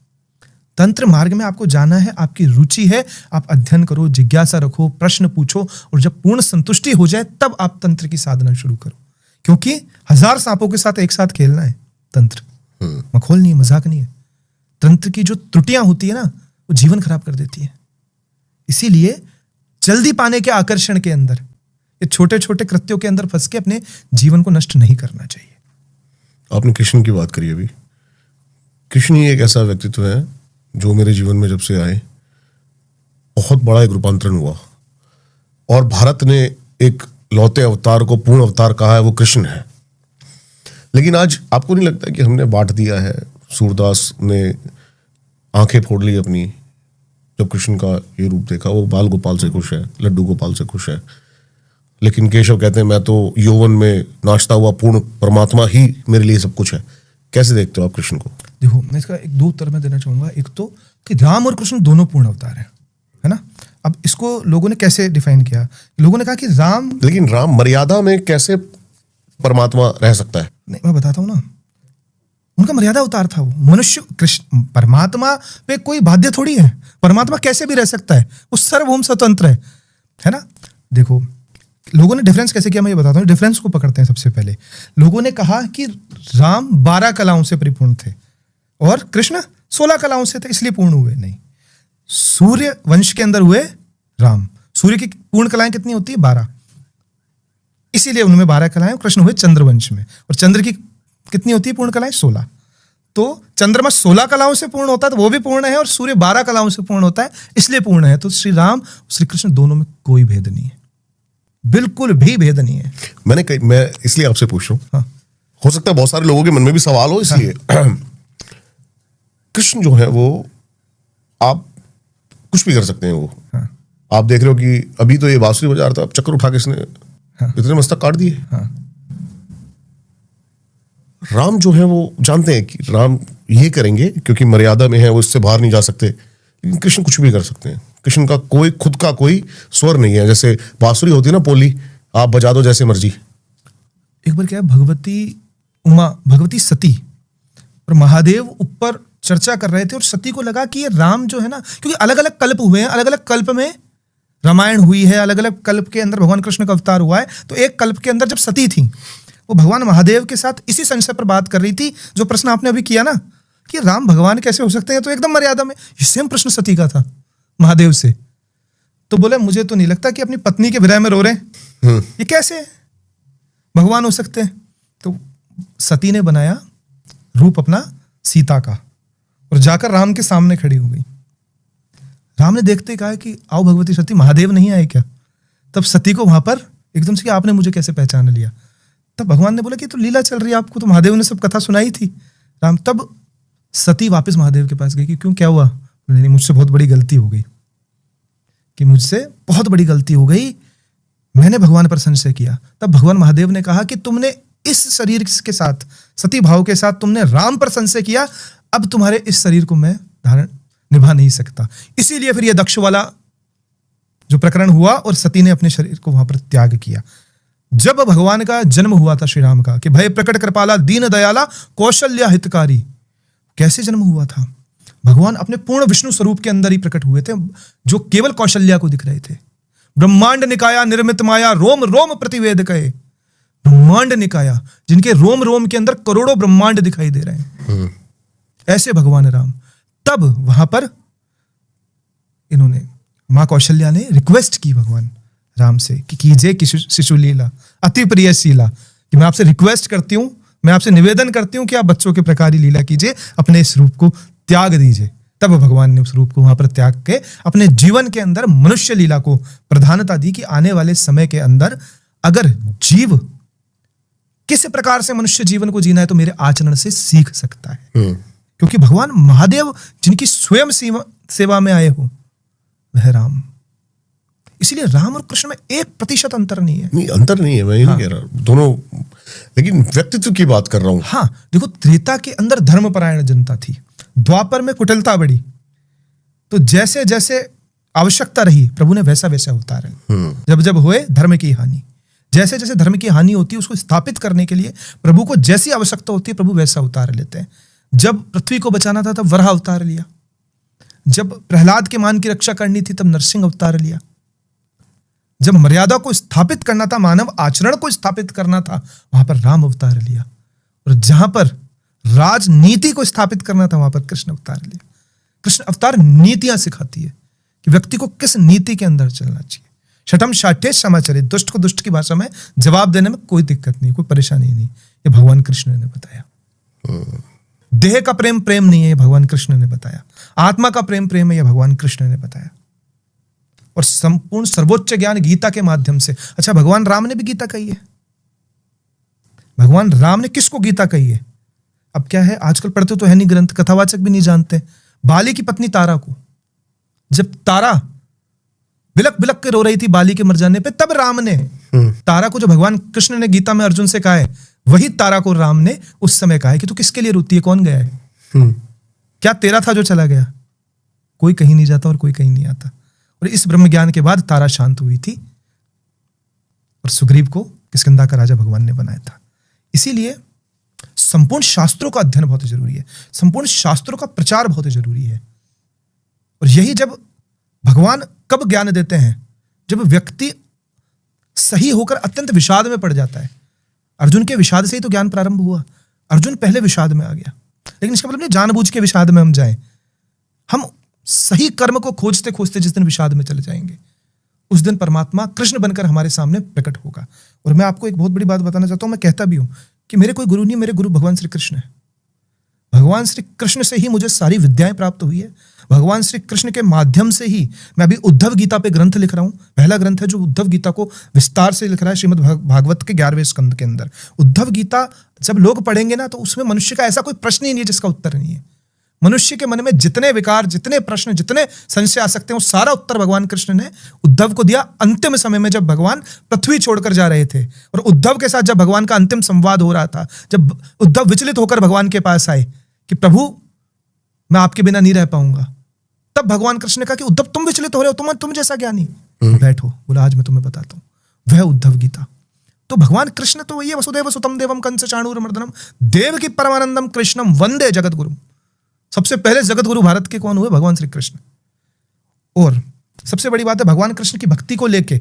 तंत्र मार्ग में आपको जाना है, आपकी रुचि है, आप अध्ययन करो, जिज्ञासा रखो, प्रश्न पूछो, और जब पूर्ण संतुष्टि हो जाए तब आप तंत्र की साधना शुरू करो। क्योंकि 1000 सांपों के साथ एक साथ खेलना है। तंत्र मखौल नहीं है, मजाक नहीं है। तंत्र की जो त्रुटियां होती है ना, वो जीवन खराब कर देती है। इसीलिए जल्दी पाने के आकर्षण के अंदर, ये छोटे छोटे कृत्यों के अंदर फंस के अपने जीवन को नष्ट नहीं करना चाहिए। आपने कृष्ण की बात करी अभी। कृष्ण ही एक ऐसा व्यक्तित्व है जो मेरे जीवन में जब से आए, बहुत बड़ा एक रूपांतरण हुआ। और भारत ने एक लौते अवतार को पूर्ण अवतार कहा है, वो कृष्ण है। लेकिन आज आपको नहीं लगता कि हमने बांट दिया है? सूरदास ने आंखें फोड़ ली अपनी जब कृष्ण का ये रूप देखा। वो बाल गोपाल से खुश है, लड्डू गोपाल से खुश है, लेकिन केशव कहते हैं मैं तो यौवन में नाचता हुआ पूर्ण परमात्मा ही मेरे लिए सब कुछ है। कैसे देखते हो आप कृष्ण को? देखो, मैं इसका एक 2 उत्तर मैं देना चाहूंगा। एक तो कि राम और कृष्ण दोनों पूर्ण अवतार हैं, है ना। अब इसको लोगों ने कैसे डिफाइन किया? लोगों ने कहा कि राम, लेकिन राम मर्यादा में कैसे परमात्मा रह सकता है? नहीं, मैं बताता हूं ना, उनका मर्यादा अवतार था। वो मनुष्य, कृष्ण परमात्मा पे कोई बाध्य थोड़ी है। परमात्मा कैसे भी रह सकता है, वो सर्वभौम स्वतंत्र है ना। देखो, लोगों ने डिफरेंस कैसे किया, मैं ये बताता हूँ। डिफरेंस को पकड़ते हैं। सबसे पहले लोगों ने कहा कि राम 12 कलाओं से परिपूर्ण थे और कृष्ण 16 कलाओं से थे, इसलिए पूर्ण हुए। नहीं, सूर्य वंश के अंदर हुए राम। सूर्य की पूर्ण कलाएं कितनी होती है? 12, इसीलिए उनमें 12 कलाएं। कृष्ण हुए चंद्रवंश में, और चंद्र की कितनी होती है पूर्ण कलाएं? 16। तो चंद्रमा 16 कलाओं से पूर्ण होता है, तो वो भी पूर्ण है, और सूर्य 12 कलाओं से पूर्ण होता है, इसलिए पूर्ण है। तो श्री राम, श्री कृष्ण दोनों में कोई भेद नहीं है, बिल्कुल भी भेद नहीं है। मैं इसलिए आपसे पूछ रहा हूं। हाँ। हो सकता है बहुत सारे लोगों के मन में भी सवाल हो, इसलिए। हाँ। कृष्ण जो है वो आप कुछ भी कर सकते हैं वो। हाँ। आप देख रहे हो कि अभी तो ये बांसुरी बजा रहा था, अब चक्कर उठा के इसने इतने मस्तक काट दिए। राम जो है वो जानते हैं कि राम ये करेंगे क्योंकि मर्यादा में है, वो इससे बाहर नहीं जा सकते। लेकिन कृष्ण कुछ भी कर सकते हैं। कृष्ण का कोई खुद का कोई स्वर नहीं है। जैसे बांसुरी होती है ना, पोली, आप बजा दो जैसे मर्जी। एक बार क्या है, भगवती सती और महादेव ऊपर चर्चा कर रहे थे और सती को लगा कि ये राम जो है ना, क्योंकि अलग अलग कल्प हुए हैं, अलग अलग कल्प में रामायण हुई है, अलग अलग कल्प के अंदर भगवान कृष्ण का अवतार हुआ है। तो एक कल्प के अंदर जब सती थी, वो भगवान महादेव के साथ इसी संशय पर बात कर रही थी जो प्रश्न आपने अभी किया ना कि राम भगवान कैसे हो सकते हैं, तो एकदम मर्यादा में। ये सेम प्रश्न सती का था महादेव से। तो बोले मुझे तो नहीं लगता कि अपनी पत्नी के विरह में रो रहे हैं, ये कैसे भगवान हो सकते हैं। तो सती ने बनाया रूप अपना सीता का और जाकर राम के सामने खड़ी हो गई। राम ने देखते ही कहा कि आओ भगवती सती, महादेव नहीं आए क्या? तब सती को वहां पर एकदम से कि आपने मुझे कैसे पहचान लिया? तब भगवान ने बोला कि तो लीला चल रही है, आपको तो महादेव ने सब कथा सुनाई थी। राम तब सती वापस महादेव के पास गई कि क्यों, क्या हुआ? नहीं, मुझसे बहुत बड़ी गलती हो गई, कि मुझसे बहुत बड़ी गलती हो गई, मैंने भगवान पर संशय किया। तब भगवान महादेव ने कहा कि तुमने इस शरीर के साथ, सती भाव के साथ तुमने राम पर संशय किया, अब तुम्हारे इस शरीर को मैं धारण निभा नहीं सकता। इसीलिए फिर यह दक्ष वाला जो प्रकरण हुआ और सती ने अपने शरीर को वहां पर त्याग किया। जब भगवान का जन्म हुआ था श्री राम का, कि भय प्रकट कृपाला दीन दयाला कौशल्या हितकारी, कैसे जन्म हुआ था? भगवान अपने पूर्ण विष्णु स्वरूप के अंदर ही प्रकट हुए थे, जो केवल कौशल्या को दिख रहे थे। ब्रह्मांड निकाया निर्मित माया रोम रोम प्रतिवेद कहे। ब्रह्मांड निकाया, जिनके रोम रोम के अंदर करोड़ों ब्रह्मांड दिखाई दे रहे हैं, ऐसे भगवान राम। तब वहां पर इन्होंने, मां कौशल्या ने रिक्वेस्ट की भगवान राम से कि कीजिए शिशु लीला अति प्रिय शीला, कि मैं आपसे रिक्वेस्ट करती हूं, मैं आपसे निवेदन करती हूं कि आप बच्चों के प्रकार ही लीला कीजिए, अपने इस रूप को त्याग दीजिए। तब भगवान ने उस रूप को वहां पर त्याग के अपने जीवन के अंदर मनुष्य लीला को प्रधानता दी, कि आने वाले समय के अंदर अगर जीव किस प्रकार से मनुष्य जीवन को जीना है तो मेरे आचरण से सीख सकता है। क्योंकि भगवान महादेव जिनकी स्वयं सेवा में आए हो वह राम। इसलिए राम और कृष्ण में 1% अंतर नहीं है। नहीं, अंतर नहीं है, मैं ये नहीं कह रहा दोनों, लेकिन व्यक्तित्व की बात कर रहा हूं। हाँ, देखो त्रेता के अंदर धर्मपरायण जनता थी, द्वापर में कुटिलता बढ़ी, तो जैसे जैसे आवश्यकता रही प्रभु ने वैसा वैसा अवतार जब जब हुए धर्म की हानि, जैसे जैसे धर्म की हानि होती है उसको स्थापित करने के लिए प्रभु को जैसी आवश्यकता होती है प्रभु वैसा अवतार लेते हैं। जब पृथ्वी को बचाना था तब वराह अवतार लिया, जब प्रहलाद के मान की रक्षा करनी थी तब नरसिंह अवतार लिया, जब मर्यादा को स्थापित करना था, मानव आचरण को स्थापित करना था, वहां पर राम अवतार लिया, और जहां पर राजनीति को स्थापित करना था वहां पर कृष्ण अवतार लिया। कृष्ण अवतार नीतियां सिखाती है कि व्यक्ति को किस नीति के अंदर चलना चाहिए। शठम शाठे क्षमाचरित, दुष्ट को दुष्ट की भाषा में जवाब देने में कोई दिक्कत नहीं, कोई परेशानी नहीं, ये भगवान कृष्ण ने बताया। देह का प्रेम प्रेम नहीं है, ये भगवान कृष्ण ने बताया। आत्मा का प्रेम प्रेम है, ये भगवान कृष्ण ने बताया। और संपूर्ण सर्वोच्च ज्ञान गीता के माध्यम से। अच्छा, भगवान राम ने भी गीता कही है। भगवान राम ने किसको गीता कही है? अब क्या है, आजकल पढ़ते तो है नहीं ग्रंथ, कथावाचक भी नहीं जानते। बाली की पत्नी तारा को, जब तारा बिलक बिलक के रो रही थी बाली के मर जाने पे, तब राम ने तारा को, जो भगवान कृष्ण ने गीता में अर्जुन से कहा है, वही तारा को राम ने उस समय कहा है कि तू किसके लिए रोती है, कौन गया है? क्या तेरा था जो चला गया? कोई कहीं नहीं जाता और कोई कहीं नहीं आता। और इस ब्रह्म ज्ञान के बाद तारा शांत हुई थी और सुग्रीव को किष्किंधा का राजा भगवान ने बनाया था। इसीलिए संपूर्ण शास्त्रों का अध्ययन बहुत जरूरी है, संपूर्ण शास्त्रों का प्रचार बहुत जरूरी है। और यही जब भगवान कब ज्ञान देते हैं? जब व्यक्ति सही होकर अत्यंत विषाद में पड़ जाता है। अर्जुन के विषाद से ही तो ज्ञान प्रारंभ हुआ। अर्जुन पहले विषाद में आ गया, लेकिन इसका मतलब नहीं जानबूझ के विषाद में हम जाएं। हम सही कर्म को खोजते खोजते जिस दिन विषाद में चले जाएंगे, उस दिन परमात्मा कृष्ण बनकर हमारे सामने प्रकट होगा। और मैं आपको एक बहुत बड़ी बात बताना चाहता हूं, मैं कहता भी हूं कि मेरे कोई गुरु नहीं, मेरे गुरु भगवान श्री कृष्ण है। भगवान श्री कृष्ण से ही मुझे सारी विद्याएं प्राप्त हुई है। भगवान श्री कृष्ण के माध्यम से ही मैं अभी उद्धव गीता पे ग्रंथ लिख रहा हूं। पहला ग्रंथ है जो उद्धव गीता को विस्तार से लिख रहा है, श्रीमद् भागवत के 11वें स्कंद के अंदर। उद्धव गीता जब लोग पढ़ेंगे ना, तो उसमें मनुष्य का ऐसा कोई प्रश्न ही नहीं है जिसका उत्तर नहीं है। मनुष्य के मन में जितने विकार, जितने प्रश्न, जितने संशय आ सकते हैं, वो सारा उत्तर भगवान कृष्ण ने उद्धव को दिया अंतिम समय में, जब भगवान पृथ्वी छोड़कर जा रहे थे और उद्धव के साथ जब भगवान का अंतिम संवाद हो रहा था, जब उद्धव विचलित होकर भगवान के पास आए कि प्रभु मैं आपके बिना नहीं रह पाऊंगा, तब भगवान कृष्ण ने कहा कि उद्धव तुम विचलित हो रहे हो, तुम जैसा ज्ञानी, बैठो, बोला आज मैं तुम्हें बताता हूं, वह उद्धव गीता। तो भगवान कृष्ण तो वही है, वसुदेव सुतम देवम कंस चाणूरमर्दनम देवकी परमानंदम कृष्णम वंदे जगत गुरु। सबसे पहले जगत गुरु भारत के कौन हुए? भगवान श्री कृष्ण। और सबसे बड़ी बात है, भगवान कृष्ण की भक्ति को लेके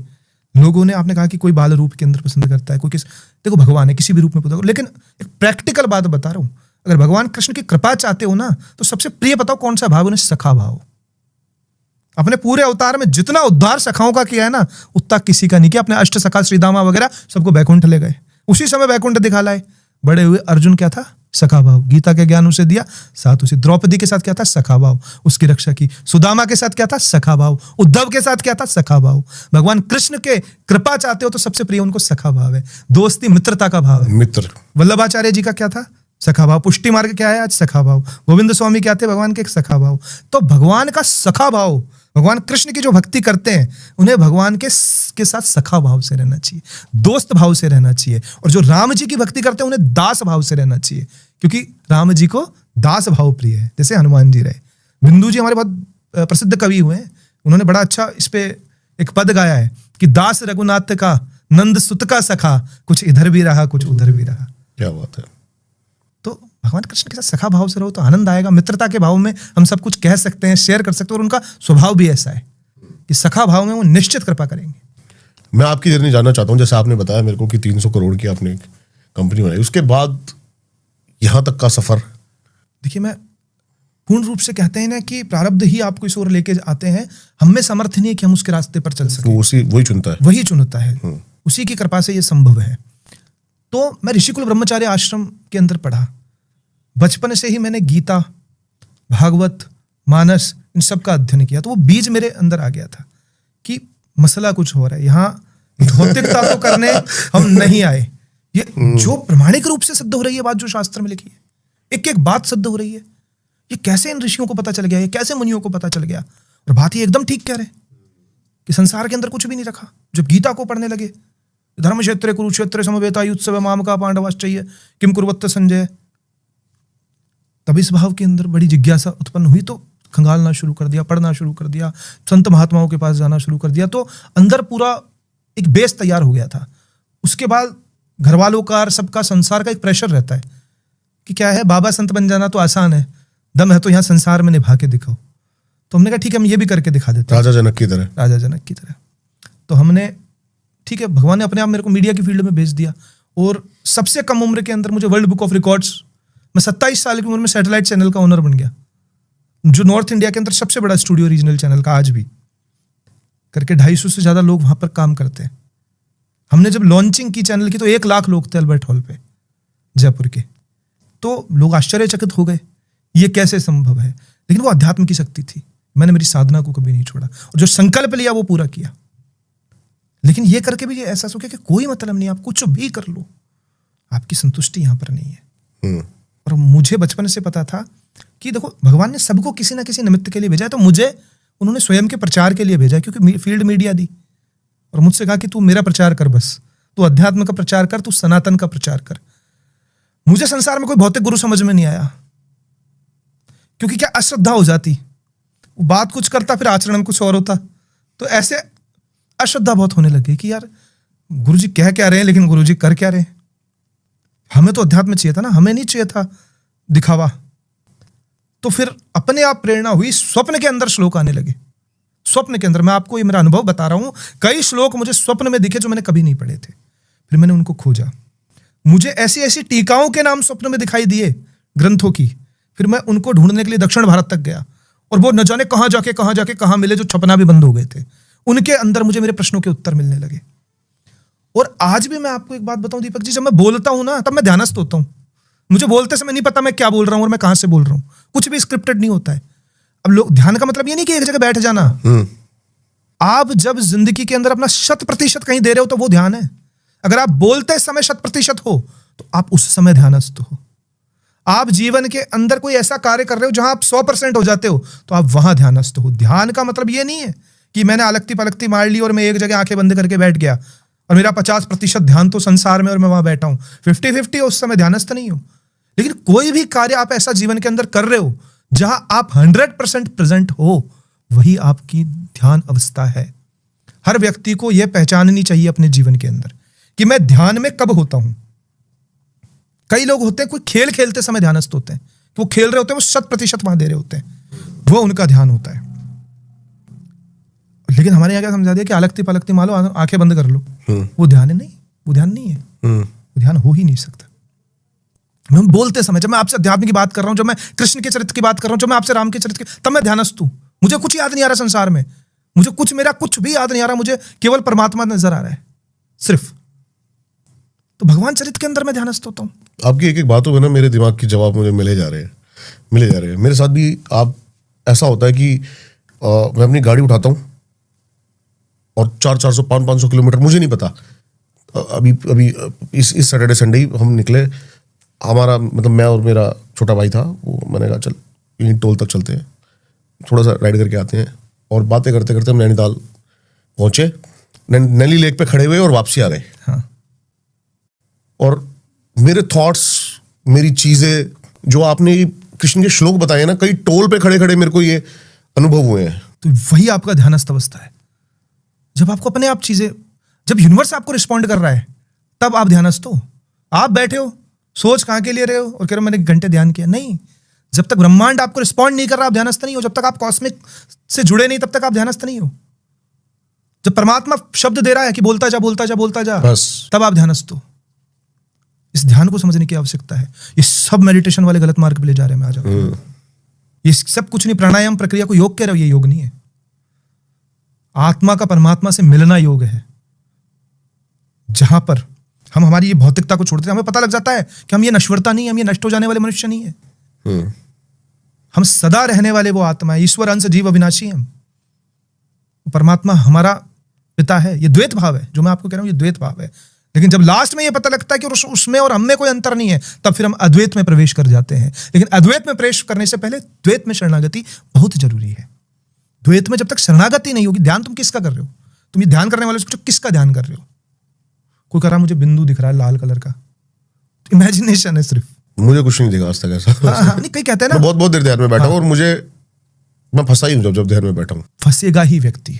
लोगों ने, आपने कहा कि कोई बाल रूप के अंदर पसंद करता है, कोई किस, देखो भगवान है किसी भी रूप में पता, लेकिन एक प्रैक्टिकल बात बता रहा हूं, अगर भगवान कृष्ण की कृपा चाहते हो ना, तो सबसे प्रिय बताओ कौन सा भाव? उन्हें सखा भाव। अपने पूरे अवतार में जितना उद्धार सखाओं का किया है ना, उतना किसी का नहीं किया। अपने अष्ट सखा श्रीदामा वगैरह सबको बैकुंठ ले गए, उसी समय बैकुंठ दिखा लाए। बड़े हुए अर्जुन क्या था? सखा भाव। गीता के ज्ञान उसे दिया, साथ उसे द्रौपदी के साथ क्या था? सखा भाव, उसकी रक्षा की। सुदामा के साथ क्या था? सखा भाव। उद्धव के साथ क्या था? सखा भाव। भगवान कृष्ण के कृपा चाहते हो तो सबसे प्रिय उनको सखा भाव है, दोस्ती मित्रता का भाव है। मित्र। वल्लभाचार्य जी का क्या था? सखा भाव। पुष्टि मार्ग क्या है आज? सखा भाव। गोविंद स्वामी क्या थे? भगवान के सखा भाव। तो भगवान का सखा भाव, भगवान कृष्ण की जो भक्ति करते हैं उन्हें भगवान के साथ सखा भाव से रहना चाहिए, दोस्त भाव से रहना चाहिए। और जो राम जी की भक्ति करते हैं उन्हें दास भाव से रहना चाहिए, क्योंकि राम जी को दास भाव प्रिय है, जैसे हनुमान जी रहे। बिंदु जी हमारे बहुत प्रसिद्ध कवि हुए हैं, उन्होंने बड़ा अच्छा इस पे एक पद गाया है कि दास रघुनाथ का नंद सुत का सखा, कुछ इधर भी रहा कुछ उधर भी रहा। क्या बात है। तो भगवान कृष्ण के साथ सखा भाव से रहो तो आनंद आएगा। मित्रता के भाव में हम सब कुछ कह सकते हैं, शेयर कर सकते हैं, और उनका स्वभाव भी ऐसा है कि सखा भाव में वो निश्चित कृपा करेंगे। मैं आपकी जर्नी जानना चाहता हूं, जैसे आपने बताया मेरे को कि 300 करोड़ की आपने एक कंपनी बनाई, उसके बाद यहां तक का सफर। देखिए, मैं पूर्ण रूप से कहते हैं ना कि प्रारब्ध ही आपको इस ओर लेके आते हैं, हम में सामर्थ्य नहीं है कि हम उसके रास्ते पर चल सकें। तो वही चुनता है, वही चुनता है, उसी की कृपा से ये संभव है। तो मैं ऋषिकुल ब्रह्मचार्य आश्रम के अंदर पढ़ा, बचपन से ही मैंने गीता, भागवत, मानस इन सब का अध्ययन किया। तो वो बीज मेरे अंदर आ गया था कि मसला कुछ हो रहा है यहाँ, भौतिकता तो करने हम नहीं आए। ये जो प्रमाणिक रूप से सिद्ध हो रही है बात, जो शास्त्र में लिखी है, एक एक बात सिद्ध हो रही है, ये कैसे इन ऋषियों को पता चल गया, ये कैसे मुनियों को पता चल गया। और बात ये एकदम ठीक कह रहे कि संसार के अंदर कुछ भी नहीं रखा। जब गीता को पढ़ने लगे, धर्म क्षेत्र कुरुक्षेत्र समवेता युत्सव मामका पांडवाश्चर्य किम कुर्वत्त संजय, तब इस भाव के अंदर बड़ी जिज्ञासा उत्पन्न हुई। तो खंगालना शुरू कर दिया, पढ़ना शुरू कर दिया, संत महात्माओं के पास जाना शुरू कर दिया। तो अंदर पूरा एक बेस तैयार हो गया था। उसके बाद घर वालों का, सबका, संसार का एक प्रेशर रहता है कि क्या है, बाबा संत बन जाना तो आसान है, दम है तो यहाँ संसार में निभा के दिखाओ। तो हमने कहा ठीक है, हम ये भी करके दिखा देते हैं, राजा जनक की तरह। राजा जनक की तरह। तो हमने, ठीक है, भगवान ने अपने आप मेरे को मीडिया की फील्ड में भेज दिया। और सबसे कम उम्र के अंदर मुझे वर्ल्ड बुक ऑफ रिकॉर्ड्स, मैं 27 साल की उम्र में सैटेलाइट चैनल का ओनर बन गया, जो नॉर्थ इंडिया के अंदर सबसे बड़ा स्टूडियो रीजनल चैनल का आज भी करके 250 से ज्यादा लोग वहां पर काम करते हैं। हमने जब लॉन्चिंग की चैनल की तो 1 लाख लोग थे अल्बर्ट हॉल पे जयपुर के। तो लोग आश्चर्यचकित हो गए, ये कैसे संभव है। लेकिन वो अध्यात्म की शक्ति थी, मैंने मेरी साधना को कभी नहीं छोड़ा, और जो संकल्प लिया वो पूरा किया। लेकिन ये करके भी ये एहसास हो गया कि कोई मतलब नहीं, आप कुछ भी कर लो, आपकी संतुष्टि यहां पर नहीं है। और मुझे बचपन से पता था कि देखो, भगवान ने सबको किसी ना किसी निमित्त के लिए भेजा है, तो मुझे उन्होंने स्वयं के प्रचार के लिए भेजा, क्योंकि फील्ड मीडिया दी और मुझसे कहा कि तू मेरा प्रचार कर, बस तू अध्यात्म का प्रचार कर, तू सनातन का प्रचार कर। मुझे संसार में कोई भौतिक गुरु समझ में नहीं आया, क्योंकि क्या अश्रद्धा हो जाती, बात कुछ करता फिर आचरण कुछ और होता। तो ऐसे अश्रद्धा बहुत होने लगी कि यार गुरुजी कह क्या रहे हैं, लेकिन गुरुजी कर क्या रहे हैं। हमें तो अध्यात्म चाहिए था ना, हमें नहीं चाहिए था दिखावा। तो फिर अपने आप प्रेरणा हुई, स्वप्न के अंदर श्लोक आने लगे। स्वप्न के अंदर, मैं आपको ये मेरा अनुभव बता रहा हूं, कई श्लोक मुझे स्वप्न में दिखे जो मैंने कभी नहीं पढ़े थे। फिर मैंने उनको खोजा, मुझे ऐसी ऐसी टीकाओं के नाम स्वप्न में दिखाई दिए ग्रंथों की। फिर मैं उनको ढूंढने के लिए दक्षिण भारत तक गया, और वो न जाने कहां जाके कहां मिले, जो छपना भी बंद हो गए थे। उनके अंदर मुझे मेरे प्रश्नों के उत्तर मिलने लगे। और आज भी मैं आपको एक बात बताऊं दीपक जी, जब मैं बोलता हूं ना, तब मैं ध्यानस्थ होता हूं। मुझे बोलते समय नहीं पता मैं क्या बोल रहा हूं और मैं कहां से बोल रहा हूं, कुछ भी स्क्रिप्टेड नहीं होता है। अब लोग, ध्यान का मतलब ये नहीं कि एक जगह बैठ जाना। आप जब जिंदगी के अंदर अपना 100% कहीं दे रहे हो तो वो ध्यान है। अगर आप बोलते समय 100% हो तो आप उस समय ध्यानस्थ हो। आप जीवन के अंदर कोई ऐसा कार्य कर रहे हो जहां आप 100% हो जाते हो, तो आप वहां ध्यानस्थ हो। ध्यान का मतलब ये नहीं है कि मैंने अलगती पलकती मार ली और मैं एक जगह आंखें बंद करके बैठ गया और मेरा 50% ध्यान तो संसार में और मैं वहां बैठा हूं। 50-50 उस समय ध्यानस्थ नहीं हो। लेकिन कोई भी कार्य आप ऐसा जीवन के अंदर कर रहे हो जहां आप 100% प्रेजेंट हो, वही आपकी ध्यान अवस्था है। हर व्यक्ति को यह पहचाननी चाहिए अपने जीवन के अंदर कि मैं ध्यान में कब होता हूं। कई लोग होते हैं, कोई खेल खेलते समय ध्यानस्थ होते हैं, वो खेल रहे होते हैं, वो 100% वहां दे रहे होते हैं, वो उनका ध्यान होता है। लेकिन हमारे यहाँ क्या समझा दिया कि अलगती पलकती मारो, आंखें बंद कर लो, वो ध्यान है नहीं, वो ध्यान नहीं है, वो ध्यान हो ही नहीं सकता। हम बोलते समय, जब मैं आपसे अध्यात्म की बात कर रहा हूं, जब मैं कृष्ण के चरित्र की बात कर रहा हूं, जब मैं आपसे राम के चरित्र की, तब मैं ध्यानस्थ हूं। मुझे कुछ याद नहीं आ रहा संसार में, मेरा कुछ भी याद नहीं आ रहा, मुझे केवल परमात्मा नजर आ रहा है सिर्फ। तो भगवान चरित्र के अंदर मैं ध्यानस्थ होता हूं। आपकी एक एक बातों में ना मेरे दिमाग की जवाब मुझे मिले जा रहे हैं। मेरे साथ भी आप ऐसा होता है कि मैं अपनी गाड़ी उठाता हूँ और 400, 500 किलोमीटर, मुझे नहीं पता। अभी इस सैटरडे संडे ही हम निकले। हमारा मतलब मैं और मेरा छोटा भाई था, वो मैंने कहा चल यहीं टोल तक चलते हैं, थोड़ा सा राइड करके आते हैं। और बातें करते करते हम नैनीताल पहुंचे, नैनी लेक पे खड़े हुए और वापसी आ गए। हाँ। और मेरे थॉट्स, मेरी चीजें, जो आपने कृष्ण के श्लोक बताए ना, कई टोल पे खड़े खड़े मेरे को ये अनुभव हुए हैं। तो वही आपका ध्यानस्थ अवस्था है। जब आपको अपने आप चीजें, जब यूनिवर्स आपको रिस्पॉन्ड कर रहा है, तब आप ध्यानस्थ हो। आप बैठे हो, सोच कहां के लिए रहे हो और कह रहे हो मैंने 1 घंटे ध्यान किया, नहीं। जब तक ब्रह्मांड आपको रिस्पॉन्ड नहीं कर रहा, आप ध्यानस्थ नहीं हो। जब तक आप कॉस्मिक से जुड़े नहीं, तब तक आप ध्यानस्थ नहीं हो। जब परमात्मा शब्द दे रहा है कि बोलता जा बोलता जा बोलता जा, बस तब आप ध्यानस्थ हो। इस ध्यान को समझने की आवश्यकता है। ये सब मेडिटेशन वाले गलत मार्ग पे ले जा रहे हैं। मैं आ जाऊं, ये सब कुछ नहीं। प्राणायाम प्रक्रिया को योग कह रहे हो, ये योग नहीं है। आत्मा का परमात्मा से मिलना योग है, जहां पर हम हमारी ये भौतिकता को छोड़ते हैं। हमें पता लग जाता है कि हम ये नश्वरता नहीं है, हम ये नष्ट हो जाने वाले मनुष्य नहीं है। हम सदा रहने वाले वो आत्मा है। ईश्वर अंश जीव अविनाशी है। परमात्मा हमारा पिता है। ये द्वैत भाव है जो मैं आपको कह रहा हूं, ये द्वैत भाव है। लेकिन जब लास्ट में ये पता लगता है कि उसमें और हमें कोई अंतर नहीं है, तब फिर हम अद्वैत में प्रवेश कर जाते हैं। लेकिन अद्वैत में प्रवेश करने से पहले द्वैत में शरणागति बहुत जरूरी है। द्वैत में जब तक शरणागति नहीं होगी, ध्यान तुम किसका कर रहे हो? तुम ये ध्यान करने वाले सोचो किसका ध्यान कर रहे हो? कोई कह रहा मुझे बिंदु दिख रहा है लाल कलर का, इमेजिनेशन है सिर्फ। मुझे कुछ नहीं दिखा आज तक ऐसा। नहीं, कई कहते हैं ना, बहुत देर ध्यान में बैठा हूं और मैं फंसा ही हूं जब ध्यान में बैठा हूं। फंसेगा ही व्यक्ति।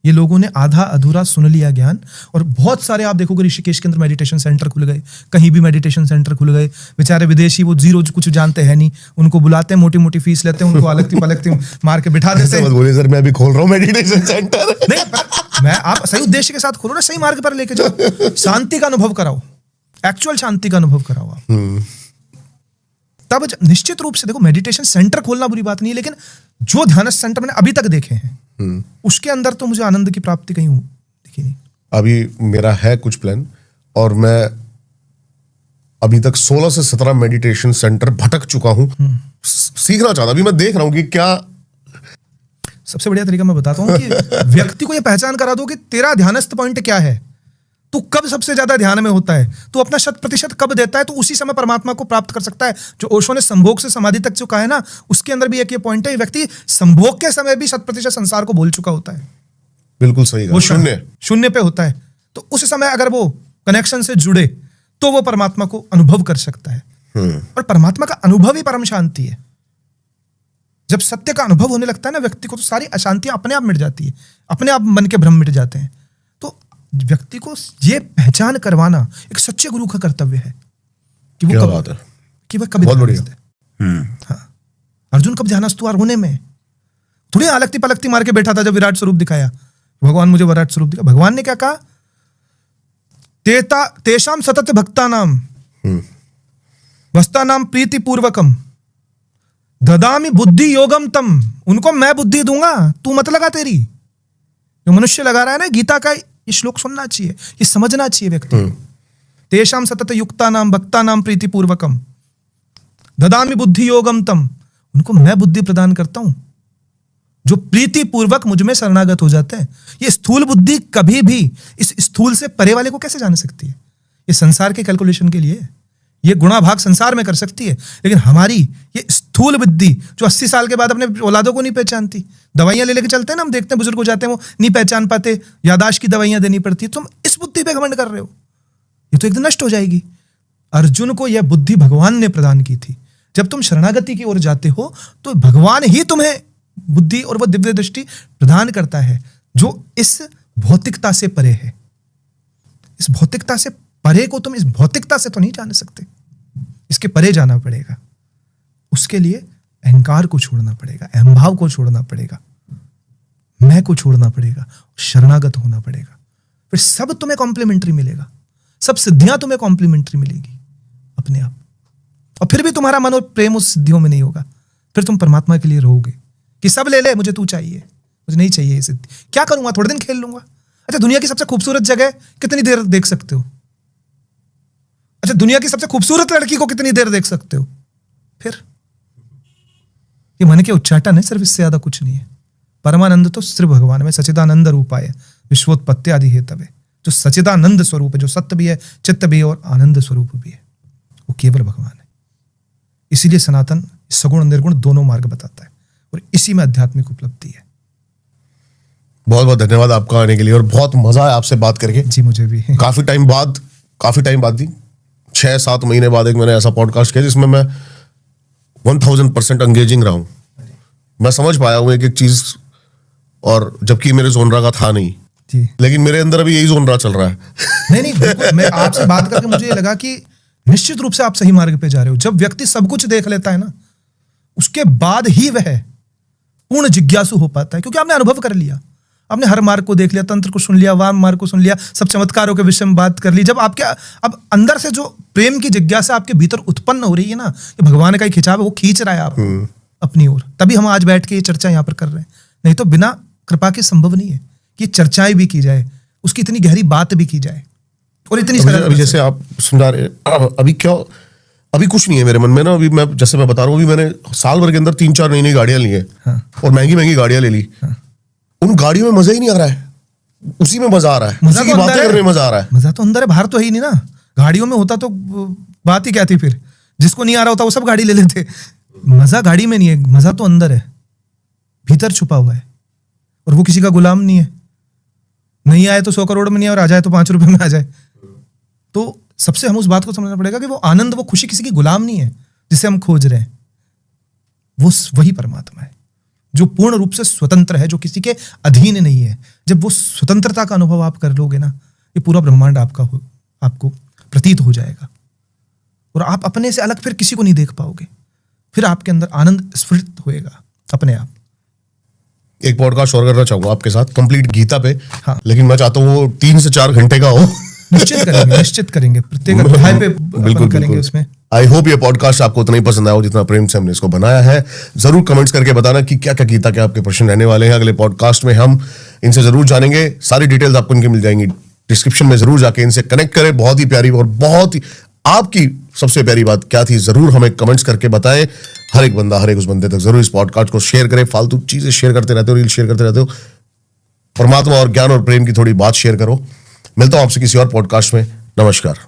ये लोगों ने आधा अधूरा सुन लिया ज्ञान। और बहुत सारे आप देखोगे ऋषिकेश के अंदर मेडिटेशन सेंटर खुल गए, कहीं भी मेडिटेशन सेंटर खुल गए। बेचारे विदेशी, वो जीरो कुछ जानते हैं नहीं, उनको बुलाते हैं, मोटी मोटी फीस लेते हैं, उनको अलगती पलगती मार के बिठा देते हैं। मत बोलिए सर, मैं अभी खोल रहा हूं मेडिटेशन सेंटर। नहीं, मैं आप सही उद्देश्य के साथ खोलो ना, सही मार्ग पर लेके जाओ, शांति का अनुभव कराओ, एक्चुअल शांति का अनुभव कराओ आप। तब निश्चित रूप से देखो, मेडिटेशन सेंटर खोलना बुरी बात नहीं है, लेकिन जो ध्यान सेंटर मैंने अभी तक देखे हैं, उसके अंदर तो मुझे आनंद की प्राप्ति कहीं दिखी नहीं। अभी मेरा है कुछ प्लान, और मैं अभी तक 16 से 17 मेडिटेशन सेंटर भटक चुका हूं। सीखना चाहता, अभी मैं देख रहा हूं कि क्या। सबसे बढ़िया तरीका मैं बताता हूं कि व्यक्ति को यह पहचान करा दो कि तेरा ध्यानस्थ पॉइंट क्या है। तू कब सबसे ज्यादा ध्यान में होता है, तू अपना 100% कब देता है, तो उसी समय परमात्मा को प्राप्त कर सकता है। जो ओशो ने संभोग से समाधि तक जो कहा है ना, उसके अंदर भी एक ये पॉइंट है, व्यक्ति संभोग के समय भी 100% संसार को बोल चुका होता है। बिल्कुल सही, वो शून्य पे होता है। तो उस समय अगर वो कनेक्शन से जुड़े तो वो परमात्मा को अनुभव कर सकता है। और परमात्मा का अनुभव ही परम शांति है। जब सत्य का अनुभव होने लगता है ना व्यक्ति को, तो सारी अशांतियां अपने आप मिट जाती है, अपने आप मन के भ्रम मिट जाते हैं। तो व्यक्ति को ये पहचान करवाना एक सच्चे गुरु का कर्तव्य है कि वो कब, कि वह कभी ध्यानस्थ है। हाँ, अर्जुन कब ध्यानस्थ हुआ? रोने में थोड़ी अलगती पलकती मार के बैठा था जब विराट स्वरूप दिखाया। भगवान मुझे विराट स्वरूप दिखा। भगवान ने क्या कहा? तेषाम सतत भक्ता नाम वस्ता नाम प्रीति पूर्वकम ददामी बुद्धि योगम तम। उनको मैं बुद्धि दूंगा, तू मत लगा। तेरी जो मनुष्य लगा रहा है ना, गीता का ये श्लोक सुनना चाहिए, ये समझना चाहिए व्यक्ति। तेषाम सतत युक्ता नाम भक्ता नाम प्रीति पूर्वकम ददामी बुद्धि योगम तम। उनको मैं बुद्धि प्रदान करता हूं जो प्रीति पूर्वक मुझ में शरणागत हो जाते हैं। ये स्थूल बुद्धि कभी भी इस स्थूल से परे वाले को कैसे जान सकती है? ये संसार के कैलकुलेशन के लिए, ये गुणा भाग संसार में कर सकती है, लेकिन हमारी ये स्थूल बुद्धि जो 80 साल के बाद अपने औलादों को नहीं पहचानती, दवाइयां ले लेके चलते हैं ना, हम देखते हैं बुजुर्ग हो जाते हैं, वो नहीं पहचान पाते, यादाश्त की दवाइयां देनी पड़ती है। तुम इस बुद्धि पे घमंड कर रहे हो, ये तो एक दिन नष्ट हो जाएगी। अर्जुन को यह बुद्धि भगवान ने प्रदान की थी। जब तुम शरणागति की ओर जाते हो तो भगवान ही तुम्हें बुद्धि और वह दिव्य दृष्टि प्रदान करता है जो इस भौतिकता से परे है। इस भौतिकता से परे को तुम इस भौतिकता से तो नहीं जान सकते, इसके परे जाना पड़ेगा। उसके लिए अहंकार को छोड़ना पड़ेगा, अहंभाव को छोड़ना पड़ेगा, मैं को छोड़ना पड़ेगा, शरणागत होना पड़ेगा। फिर सब तुम्हें कॉम्प्लीमेंट्री मिलेगा, सब सिद्धियां तुम्हें कॉम्प्लीमेंट्री मिलेगी अपने आप। और फिर भी तुम्हारा मन और प्रेम उस सिद्धियों में नहीं होगा, फिर तुम परमात्मा के लिए रहोगे कि सब ले ले, मुझे तू चाहिए, मुझे नहीं चाहिए ये सिद्धि, क्या करूंगा, थोड़े दिन खेल लूंगा। अच्छा, दुनिया की सबसे खूबसूरत जगह कितनी देर देख सकते हो? अच्छा, दुनिया की सबसे खूबसूरत लड़की को कितनी देर देख सकते हो? फिर ये मन के उच्चाटन है, सिर्फ इससे ज्यादा कुछ नहीं है। परमानंद तो सिर्फ भगवान में सच्चिदानंद रूपाय विश्वोत्पत्ति आदि हेतवे, जो सच्चिदानंद स्वरूप है, जो सत्य भी है, चित्त भी है और आनंद स्वरूप भी है, वो केवल भगवान है। इसीलिए सनातन सगुण निर्गुण दोनों मार्ग बताता है और इसी में आध्यात्मिक उपलब्धि है। बहुत बहुत धन्यवाद आपका आने के लिए, और बहुत मजा आया आपसे बात करके। जी मुझे भी। काफी टाइम बाद थी, 6-7 महीने बाद एक मैंने ऐसा पॉडकास्ट किया जिसमें मैं 1000% एंगेजिंग रहा हूं। मैं समझ पाया हूं एक एक चीज, और जबकि मेरे जोनरा का था नहीं जी, लेकिन मेरे अंदर अभी यही जोनरा चल रहा है। नहीं बिल्कुल, मैं आपसे बात करके मुझे ये लगा कि निश्चित रूप से आप सही मार्ग पे जा रहे हो। जब व्यक्ति सब कुछ देख लेता है ना, उसके बाद ही वह पूर्ण जिज्ञासु हो पाता है, क्योंकि आपने अनुभव कर लिया, आपने हर मार्ग को देख लिया, तंत्र को सुन लिया, वाम मार्ग को सुन लिया, सब चमत्कारों के विषय में बात कर ली। जब आपके अब अंदर से जो प्रेम की जिज्ञासा आपके भीतर उत्पन्न हो रही है ना, ये भगवान का ही खिंचाव है, वो खींच रहा है आप अपनी ओर, तभी हम आज बैठ के ये चर्चा यहाँ पर कर रहे हैं। नहीं तो बिना कृपा के संभव नहीं है कि चर्चाएं भी की जाए, उसकी इतनी गहरी बात भी की जाए, और इतनी अभी जैसे आप समझा रहे, अभी कुछ नहीं है मेरे मन में ना। अभी मैं बता रहा हूँ, अभी मैंने साल भर के अंदर 3-4 नई गाड़ियां ली है, और महंगी गाड़ियां ले ली। उन गाड़ियों में मजा ही नहीं आ रहा है, उसी में मजा आ रहा है, उसी की बातें करने में मजा आ रहा है। मजा तो अंदर है, बाहर तो है ही नहीं ना। गाड़ियों में होता तो बात ही क्या थी फिर, जिसको नहीं आ रहा होता वो सब गाड़ी ले लेते। मजा गाड़ी में नहीं है, मजा तो अंदर है, भीतर छुपा हुआ है, और वो किसी का गुलाम नहीं है। नहीं आए तो 100 करोड़ में नहीं, और आ जाए तो 5 रुपए में आ जाए। तो सबसे हम उस बात को समझना पड़ेगा कि वो आनंद, वो खुशी किसी की गुलाम नहीं है जिसे हम खोज रहे हैं, वो वही परमात्मा है जो पूर्ण रूप से स्वतंत्र है, जो किसी के अधीन नहीं है। जब वो स्वतंत्रता का अनुभव आप कर लोगे ना, ये पूरा ब्रह्मांड आपको प्रतीत हो जाएगा, और आप अपने से अलग फिर किसी को नहीं देख पाओगे। फिर आपके अंदर आनंद स्फुरित होएगा अपने आप। एक पॉडकास्ट और करना चाहूंगा आपके साथ, कंप्लीट गीता पे। हाँ। लेकिन मैं चाहता हूँ वो 3 से 4 घंटे का हो। निश्चित करेंगे प्रत्येक अध्याय पे बिल्कुल करेंगे उसमें। आई होप ये पॉडकास्ट आपको उतना ही पसंद आया हो जितना प्रेम से हमने इसको बनाया है। जरूर कमेंट्स करके बताना कि क्या क्या गीता के आपके प्रश्न रहने वाले हैं। अगले पॉडकास्ट में हम इनसे जरूर जानेंगे, सारी डिटेल्स आपको इनकी मिल जाएंगी डिस्क्रिप्शन में। जरूर जाके इनसे कनेक्ट करें। बहुत ही प्यारी, और बहुत ही आपकी सबसे प्यारी बात क्या थी, जरूर हमें कमेंट्स करके बताएं। हर एक बंदा, हर एक उस बंदे तक जरूर इस पॉडकास्ट को शेयर करें। फालतू चीजें शेयर करते रहते हो, रील शेयर करते रहते हो, परमात्मा और ज्ञान और प्रेम की थोड़ी बात शेयर करो। मिलता हूं आपसे किसी और पॉडकास्ट में। नमस्कार।